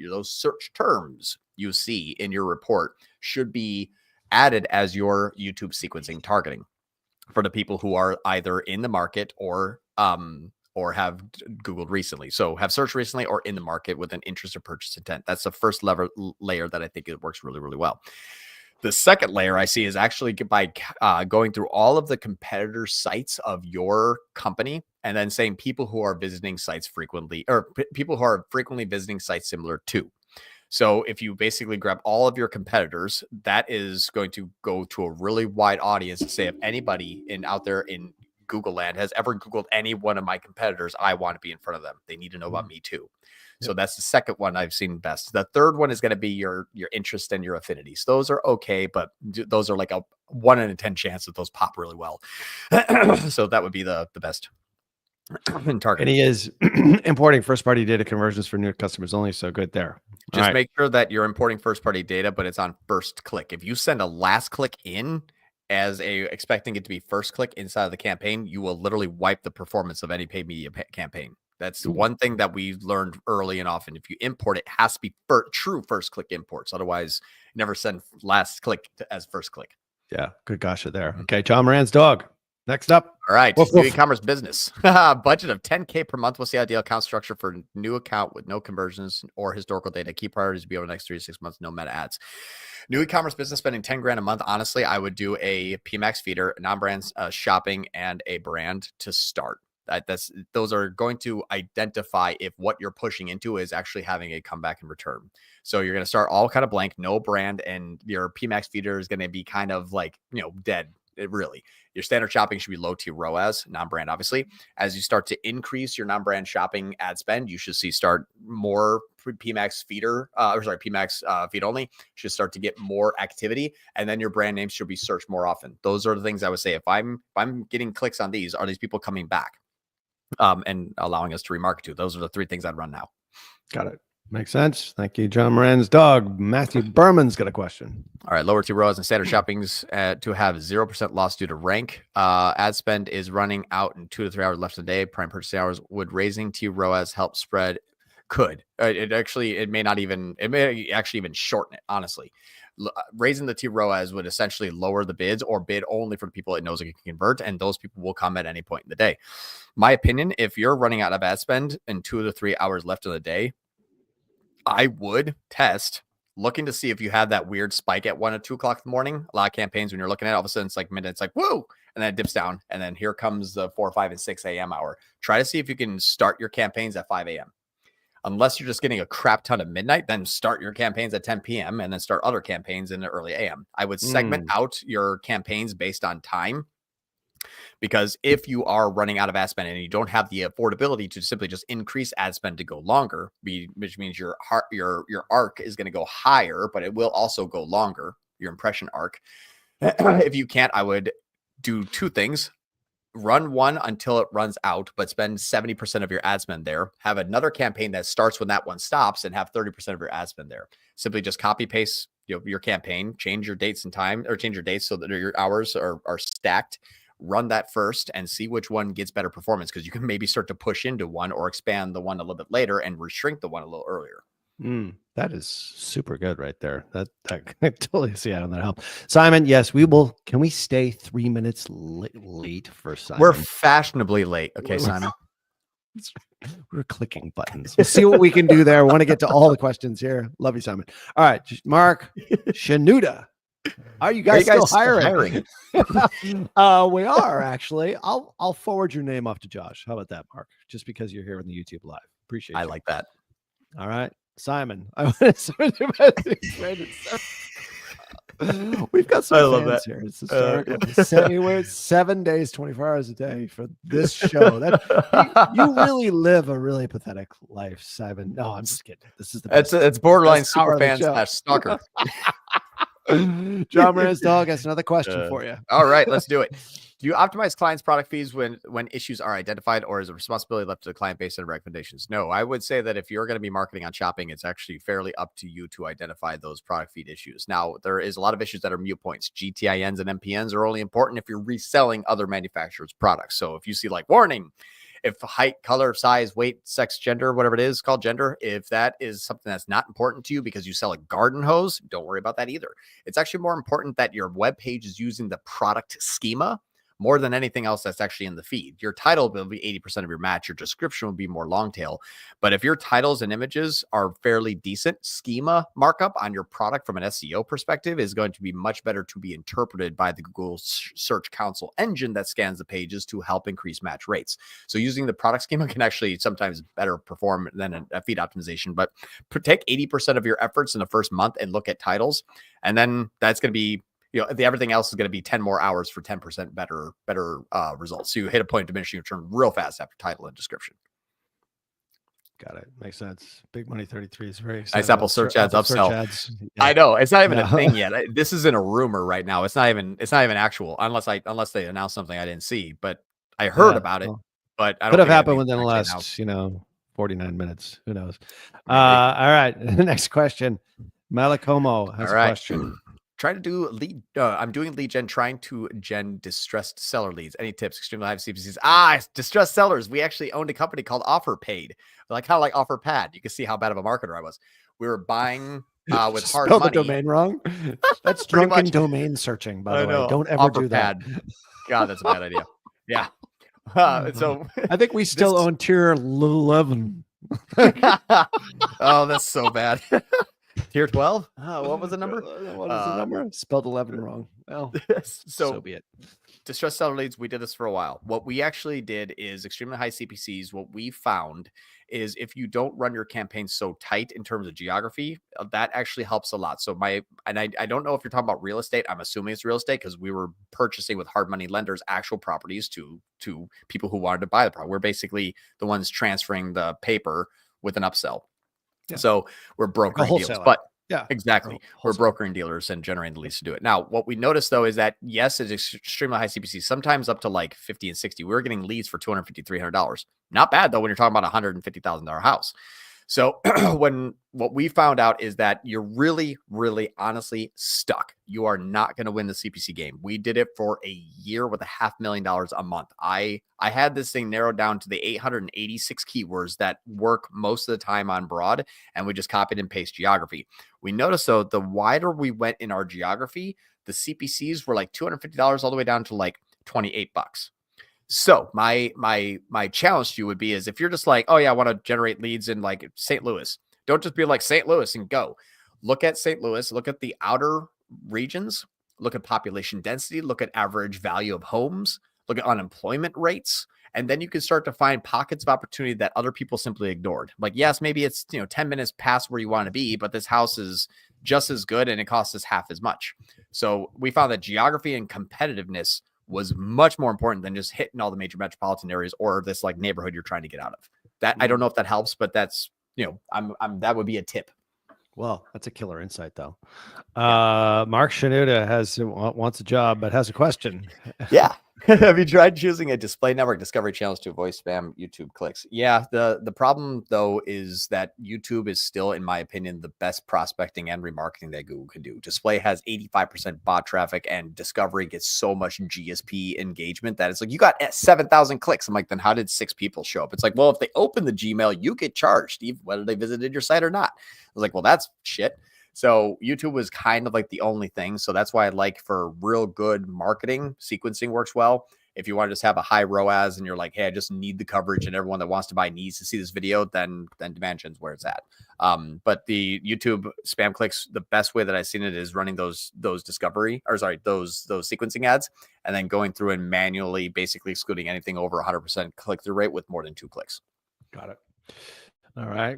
those search terms you see in your report should be added as your YouTube sequencing targeting for the people who are either in the market or have Googled recently. So have searched recently or in the market with an interest or purchase intent. That's the first layer that I think it works really, really well. The second layer I see is actually by going through all of the competitor sites of your company and then saying people who are visiting sites frequently or people who are frequently visiting sites similar to. So if you basically grab all of your competitors, that is going to go to a really wide audience to say if anybody out there in Google land has ever Googled any one of my competitors, I want to be in front of them. They need to know about me too. So that's the second one I've seen best. The third one is going to be your interest and your affinities. Those are okay, but those are like a 1 in 10 chance that those pop really well. So that would be the best. Target. And he is importing first-party data conversions for new customers only. So good there. Just make sure that you're importing first-party data, but it's on first click. If you send a last click in as expecting it to be first click inside of the campaign, you will literally wipe the performance of any paid media campaign. That's one thing that we learned early and often. If you import, it has to be true first click imports. Otherwise, never send last click as first click. Yeah, good gosh there. Okay, John Moran's dog. Next up. All right. New e-commerce business. Budget of $10K per month. What's the ideal account structure for a new account with no conversions or historical data? Key priorities to be over the next 3 to 6 months. No meta ads. New e-commerce business spending 10 grand a month. Honestly, I would do a PMAX feeder, non-brand shopping, and a brand to start. Those are going to identify if what you're pushing into is actually having a comeback in return. So you're going to start all kind of blank, no brand, and your PMAX feeder is going to be kind of like, dead. Your standard shopping should be low tier ROAS, non-brand, obviously. As you start to increase your non-brand shopping ad spend, you should see start more PMAX feeder, PMAX feed only should start to get more activity. And then your brand name should be searched more often. Those are the things I would say. If I'm getting clicks on these, are these people coming back? And allowing us to remarket to. Those are the 3 things I'd run now. Got it. Makes sense. Thank you, John Moran's dog. Matthew Berman's got a question. All right. Lower tier ROAS and standard shoppings to have 0% loss due to rank. Ad spend is running out in 2 to 3 hours left in the day. Prime purchasing hours. Would raising tier ROAS help spread? Could. It may actually even shorten it, honestly. Raising the tier ROAS would essentially lower the bids or bid only for the people it knows it can convert, and those people will come at any point in the day. My opinion, if you're running out of ad spend in 2 to 3 hours left in the day, I would test looking to see if you have that weird spike at 1 or 2 o'clock in the morning. A lot of campaigns, when you're looking at it, all of a sudden it's like midnight, it's like, whoa, and then it dips down. And then here comes the 4, 5, and 6 a.m. hour. Try to see if you can start your campaigns at 5 a.m. Unless you're just getting a crap ton of midnight, then start your campaigns at 10 p.m. and then start other campaigns in the early a.m. I would segment out your campaigns based on time. Because if you are running out of ad spend and you don't have the affordability to simply just increase ad spend to go longer, which means your arc is going to go higher, but it will also go longer, your impression arc. If you can't, I would do 2 things. Run one until it runs out, but spend 70% of your ad spend there. Have another campaign that starts when that one stops and have 30% of your ad spend there. Simply just copy paste your campaign, change your dates and time, or change your dates so that your hours are stacked. Run that first and see which one gets better performance, because you can maybe start to push into one or expand the one a little bit later and reshrink the one a little earlier. That is super good right there. That I totally see how that help. Simon, yes, we will. Can we stay 3 minutes late for Simon? We're fashionably late. Okay, Simon. We're clicking buttons. We'll see what we can do there. We want to get to all the questions here. Love you, Simon. All right, Mark Shanuda. Are you guys, still hiring? We are actually. I'll forward your name off to Josh. How about that, Mark? Just because you're here on the YouTube live. Appreciate you. I like that. All right. Simon. We've got some fans here. It's historical. We're 7 days, 24 hours a day for this show. You really live a really pathetic life, Simon. No, I'm just kidding. This is the best. It's borderline super fan / stalker. John Moran's dog has another question for you. All right, let's do it. Do you optimize clients' product feeds when issues are identified, or is the responsibility left to the client based on recommendations? No, I would say that if you're going to be marketing on shopping, it's actually fairly up to you to identify those product feed issues. Now, there is a lot of issues that are mute points. GTINs and MPNs are only important if you're reselling other manufacturers' products. So if you see like warning, if height, color, size, weight, sex, gender, whatever it is called gender, if that is something that's not important to you because you sell a garden hose, don't worry about that either. It's actually more important that your web page is using the product schema more than anything else that's actually in the feed. Your title will be 80% of your match. Your description will be more long tail. But if your titles and images are fairly decent, schema markup on your product from an SEO perspective is going to be much better to be interpreted by the Google Search Console engine that scans the pages to help increase match rates. So using the product schema can actually sometimes better perform than a feed optimization. But take 80% of your efforts in the first month and look at titles. And then that's going to be, everything else is going to be 10 more hours for 10% better results. So you hit a point of diminishing return real fast after title and description. Got it. Makes sense. Big Money 33 is very nice. Apple search ads upsell. Yeah. I know it's not even a thing yet. This isn't a rumor right now. It's not even actual unless they announce something I didn't see, but I heard about it. But I don't could have happened within the last 49 minutes. Who knows? All right. Next question. Malacomo has a question. Trying to do I'm doing lead gen, trying to gen distressed seller leads. Any tips? Extremely high CPCs. Distressed sellers. We actually owned a company called OfferPaid, kind of like OfferPad. You can see how bad of a marketer I was. We were buying with hard money. The domain wrong. That's drunken domain searching, by the way. Don't ever do that. God, that's a bad idea. Yeah. So I think we still own tier 11. Oh, that's so bad. Tier 12? What was the number? What is the number? Spelled 11 wrong. Well, so be it. Distressed seller leads, we did this for a while. What we actually did is extremely high CPCs. What we found is if you don't run your campaign so tight in terms of geography, that actually helps a lot. So I don't know if you're talking about real estate. I'm assuming it's real estate because we were purchasing with hard money lenders actual properties to people who wanted to buy the property. We're basically the ones transferring the paper with an upsell. Yeah. So we're brokering deals, but exactly. We're brokering dealers and generating the leads to do it. Now, what we noticed though, is that yes, it's extremely high CPC, sometimes up to like 50 and 60. We were getting leads for $250, $300. Not bad though, when you're talking about $150,000 house. So what we found out is that you're really, really honestly stuck. You are not going to win the CPC game. We did it for a year with $500,000 a month. I had this thing narrowed down to the 886 keywords that work most of the time on broad, and we just copied and paste geography. We noticed though, the wider we went in our geography, the CPCs were like $250 all the way down to like $28. So my challenge to you would be is if you're just like, oh yeah, I want to generate leads in like St. Louis, don't just be like St. Louis and go. Look at St. Louis, look at the outer regions, look at population density, look at average value of homes, look at unemployment rates, and then you can start to find pockets of opportunity that other people simply ignored. Like, yes, maybe it's 10 minutes past where you want to be, but this house is just as good and it costs us half as much. So we found that geography and competitiveness was much more important than just hitting all the major metropolitan areas or this like neighborhood you're trying to get out of. That I don't know if that helps, but that's that would be a tip. Well, that's a killer insight though. Mark Shanuda wants a job but has a question. Yeah. Have you tried choosing a display network discovery channels to avoid spam YouTube clicks? Yeah. The problem though is that YouTube is still, in my opinion, the best prospecting and remarketing that Google can do. Display has 85% bot traffic and discovery gets so much GSP engagement that it's like, you got 7,000 clicks. I'm like, then how did 6 people show up? It's like, well, if they open the Gmail, you get charged whether they visited your site or not. I was like, well, that's shit. So YouTube was kind of like the only thing. So that's why I like for real good marketing, sequencing works well. If you want to just have a high ROAS and you're like, hey, I just need the coverage and everyone that wants to buy needs to see this video, then demand gen's where it's at. But the YouTube spam clicks, the best way that I've seen it is running those sequencing ads, and then going through and manually basically excluding anything over 100% click-through rate with more than 2 clicks. Got it. All right.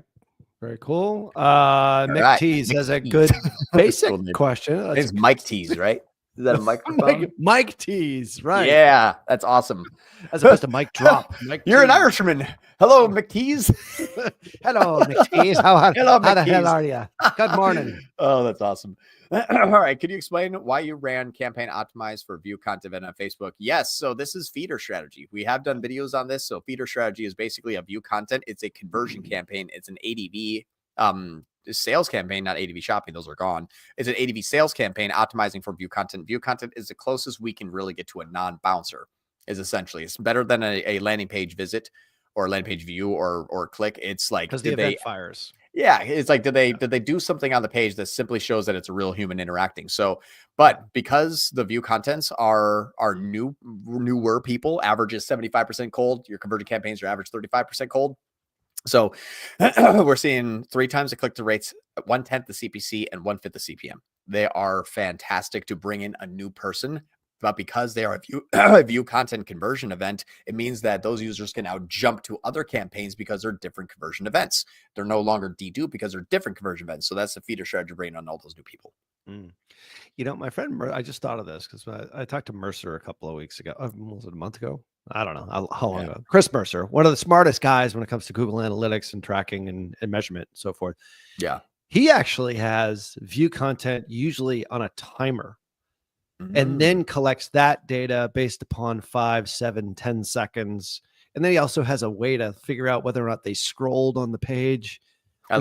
Very cool. Mick Tease has a good basic question. It's Mike Tease, right? Is that a microphone? Mike Tease, right? Yeah, that's awesome. As opposed to Mike Drop. You're an Irishman. Hello, McTease. Hello, McTease. How the hell are you? Good morning. Oh, that's awesome. All right. Can you explain why you ran campaign optimized for view content on Facebook? Yes. So this is feeder strategy. We have done videos on this. So feeder strategy is basically a view content. It's a conversion campaign. It's an ADV sales campaign, not ADV shopping. Those are gone. It's an ADV sales campaign optimizing for view content. View content is the closest we can really get to a non-bouncer. Is essentially, it's better than a landing page visit or a landing page view or click. It's like, because the event fires. Yeah, it's like, did they do something on the page that simply shows that it's a real human interacting? So, but because the view contents are newer people, average is 75% cold. Your conversion campaigns are average 35% cold. So we're seeing 3 times the click-through rates, 1/10 the CPC, and 1/5 the CPM. They are fantastic to bring in a new person, but because they are a view content conversion event, it means that those users can now jump to other campaigns because they're different conversion events. They're no longer dedupe because they're different conversion events. So that's the feeder strategy bringing on all those new people. You know, my friend, I just thought of this because I talked to Mercer a couple of weeks ago. Was it a month ago? I don't know how long ago. Chris Mercer, one of the smartest guys when it comes to Google Analytics and tracking and measurement and so forth. Yeah. He actually has view content usually on a timer and then collects that data based upon 5, 7, 10 seconds. And then he also has a way to figure out whether or not they scrolled on the page. I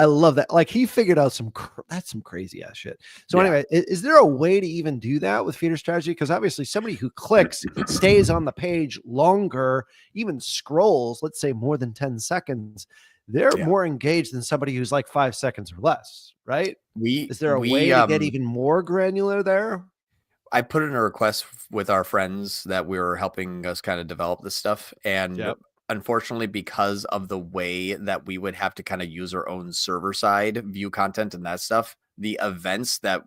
love that. Like, he figured out that's some crazy ass shit. So anyway, is there a way to even do that with feeder strategy? Because obviously somebody who clicks stays on the page longer, even scrolls, let's say more than 10 seconds. They're more engaged than somebody who's like 5 seconds or less, right? Is there a way to get even more granular there? I put in a request with our friends that we were helping us kind of develop this stuff. And unfortunately, because of the way that we would have to kind of use our own server side view content and that stuff, the events that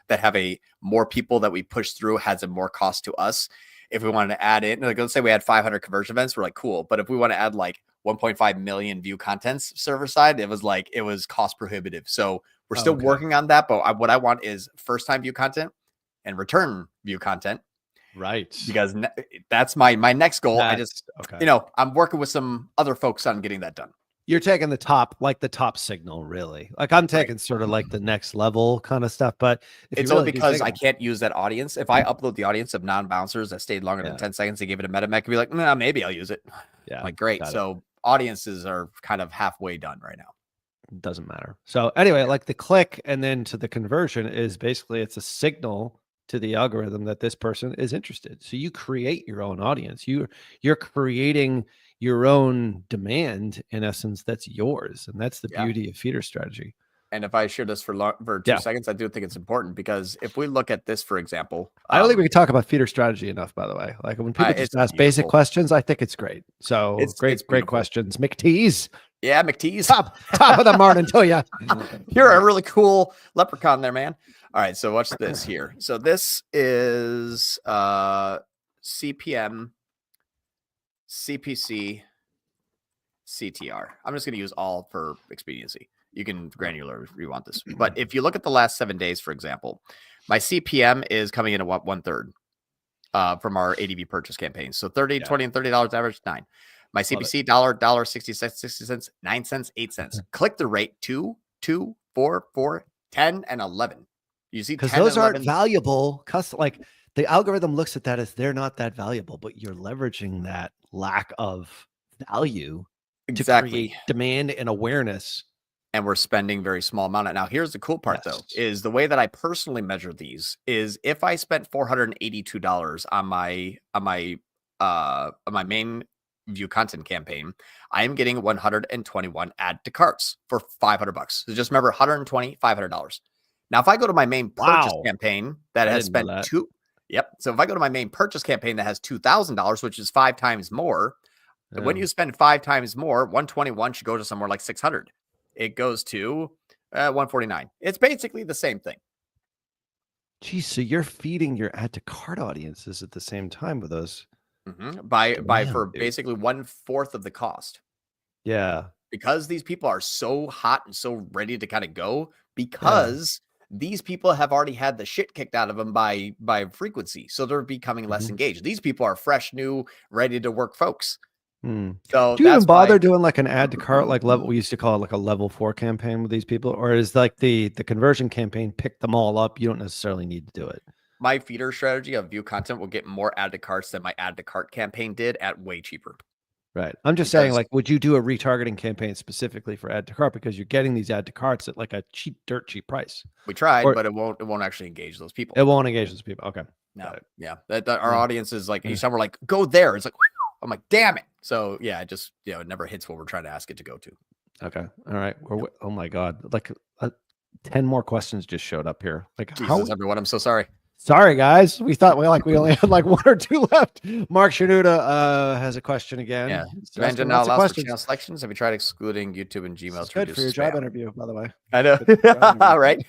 have more people that we push through has a more cost to us. If we wanted to add in, like, let's say we had 500 conversion events, we're like, cool. But if we want to add like 1.5 million view contents server side, it was cost prohibitive. So we're still working on that. But what I want is first time view content and return view content. Right. Because that's my next goal. I'm working with some other folks on getting that done. You're taking the top signal, really. Like, I'm taking sort of like the next level kind of stuff, but it's only because I can't use that audience. If I upload the audience of non-bouncers that stayed longer than 10 seconds, they give it a MetaMech, and be like, nah, maybe I'll use it. Yeah. Like, great. So audiences are kind of halfway done right now. Doesn't matter. So anyway, like the click and then to the conversion is basically, it's a signal to the algorithm that this person is interested. So you create your own audience. You're creating your own demand, in essence, that's yours. And that's the beauty of feeder strategy. And if I share this for 2 seconds, I do think it's important, because if we look at this, for example, I don't think we can talk about feeder strategy enough, by the way. Like, when people just ask basic questions, I think it's great. So it's great questions. McTease. Yeah, McTease. Top of the morning to you. You're a really cool leprechaun there, man. All right, so watch this here. So this is CPM, CPC, CTR. I'm just going to use all for expediency. You can granular if you want this. But if you look at the last 7 days, for example, my CPM is coming in at 1/3 from our ADV purchase campaigns. So 30, 20, and $30 average, 9. My CPC, $1, 60 cents, 9 cents, 8 cents. Click the rate 2, 2, 4, 4, 10, and 11. You see, because those aren't valuable. Like, the algorithm looks at that as they're not that valuable, but you're leveraging that lack of value to create demand and awareness. And we're spending very small amount. Now, here's the cool part, though, is the way that I personally measure these is if I spent $482 on my main view content campaign, I am getting 121 add to carts for $500. So just remember, $120, $500. Now, if I go to my main purchase campaign that has spent Yep. So if I go to my main purchase campaign that has $2,000, which is 5 times more, when you spend 5 times more, 121 should go to somewhere like 600. It goes to 149. It's basically the same thing. Geez, so you're feeding your add to cart audiences at the same time with those. For basically 1/4 of the cost. Yeah. Because these people are so hot and so ready to kind of go, because these people have already had the shit kicked out of them by frequency. So they're becoming less engaged. These people are fresh, new, ready to work folks. So do you even bother doing like an add to cart, like level, we used to call it like a level 4 campaign with these people, or is like the conversion campaign pick them all up? You don't necessarily need to do it. My feeder strategy of view content will get more add to carts than my add to cart campaign did at way cheaper. Right. I'm just saying, like, would you do a retargeting campaign specifically for add to cart, because you're getting these add to carts at like a dirt cheap price? We tried, but it won't actually engage those people. It won't engage those people. Okay. No. Yeah. Our audience is like, each time we're like, go there. It's like, I'm like, damn it. So yeah, it just, it never hits what we're trying to ask it to go to. Okay. All right. Oh my God. Like 10 more questions just showed up here. Like, Jesus, everyone, I'm so sorry. Sorry, guys. We thought we only had like 1 or 2 left. Mark Shanuda has a question again. Yeah. Demand now allows for channel selections. Have you tried excluding YouTube and Gmail? It's good for your job interview, by the way. I know. Right.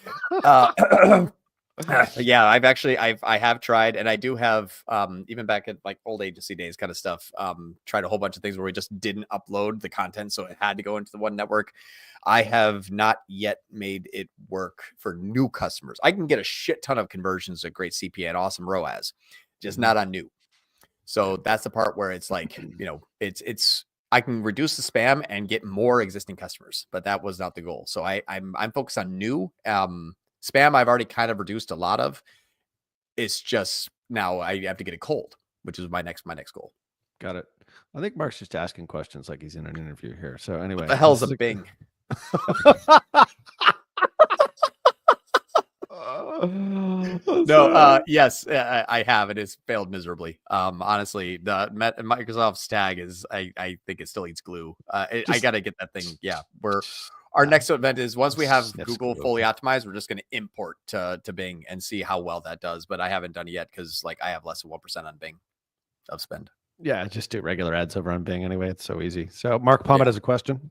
Yeah, I have tried, and I do have even back at like old agency days kind of stuff, tried a whole bunch of things where we just didn't upload the content, so it had to go into the one network. I have not yet made it work for new customers. I can get a shit ton of conversions at great CPA and awesome ROAS, just not on new. So that's the part where it's like, it's I can reduce the spam and get more existing customers, but that was not the goal. So I'm focused on new. Spam I've already kind of reduced a lot of. It's just now I have to get it cold, which is my next goal. Got it. I think Mark's just asking questions like he's in an interview here. So anyway, what the hell's a Bing? No, yes, I have. It has failed miserably. Honestly, the Microsoft's tag is, I think it still eats glue. I got to get that thing. Yeah, our next event is once we have Google fully optimized, we're just going to import to Bing and see how well that does. But I haven't done it yet because like I have less than 1% on Bing of spend. Yeah, just do regular ads over on Bing anyway. It's so easy. So Mark Pommet has a question.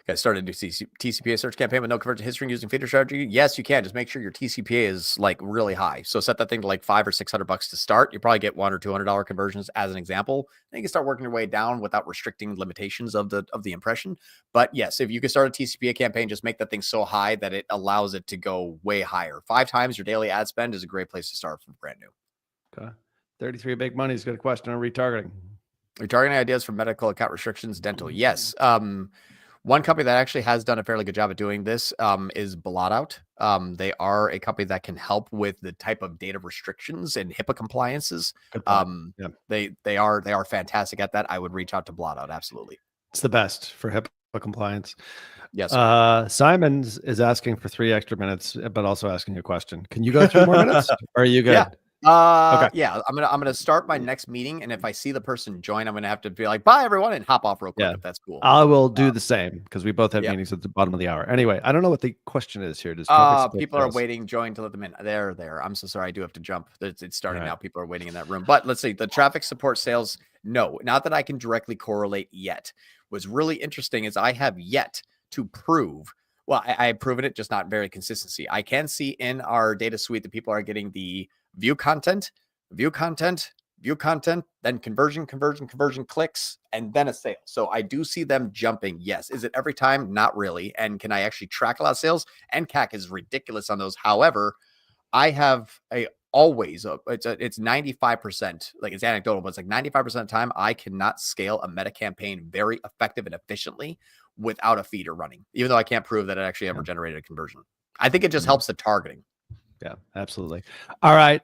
Guys, started a new TCPA search campaign with no conversion history using feeder strategy. Yes, you can. Just make sure your TCPA is like really high. So set that thing to like $500 or $600 to start. You probably get $100 or $200 conversions as an example. Then you can start working your way down without restricting limitations of the impression. But yes, if you can start a TCPA campaign, just make that thing so high that it allows it to go way higher. 5 times your daily ad spend is a great place to start from brand new. Okay. 33 Big Money's got a question on retargeting. Retargeting ideas for medical account restrictions, dental. Yes. One company that actually has done a fairly good job at doing this is Blotout. They are a company that can help with the type of data restrictions and HIPAA compliances. They are fantastic at that. I would reach out to Blotout. Absolutely. It's the best for HIPAA compliance. Yes. Simon is asking for 3 extra minutes, but also asking a question. Can you go 3 more minutes? Or are you good? Yeah. Okay. Yeah, I'm gonna start my next meeting, and if I see the person join, I'm gonna have to be like, bye everyone, and hop off real quick. If that's cool. I will do the same because we both have meetings at the bottom of the hour. Anyway, I don't know what the question is here. People are waiting, join to let them in. There. I'm so sorry, I do have to jump. It's starting now. People are waiting in that room. But let's see. The traffic support sales, no, not that I can directly correlate yet. What's really interesting is I have yet to prove. Well, I have proven it, just not very consistency. I can see in our data suite that people are getting the view content, then conversion clicks, and then a sale. So I do see them jumping. Yes. Is it every time? Not really. And can I actually track a lot of sales? And CAC is ridiculous on those. However, I have it's 95%, like it's anecdotal, but it's like 95% of the time I cannot scale a meta campaign very effective and efficiently without a feeder running, even though I can't prove that it actually ever generated a conversion. I think it just helps the targeting. Yeah, absolutely. All right.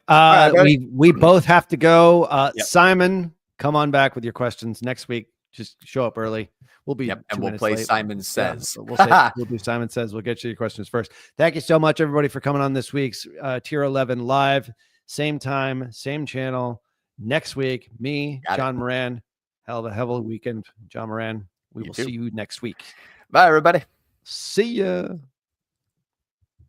We both have to go. Simon, come on back with your questions next week. Just show up early. We'll be and we'll play late. Simon Says. Yeah, we'll do Simon Says. We'll get you your questions first. Thank you so much, everybody, for coming on this week's Tier 11 live. Same time, same channel. Next week, me, John Moran. Hell of a weekend, John Moran. We will see you next week. Bye, everybody. See ya.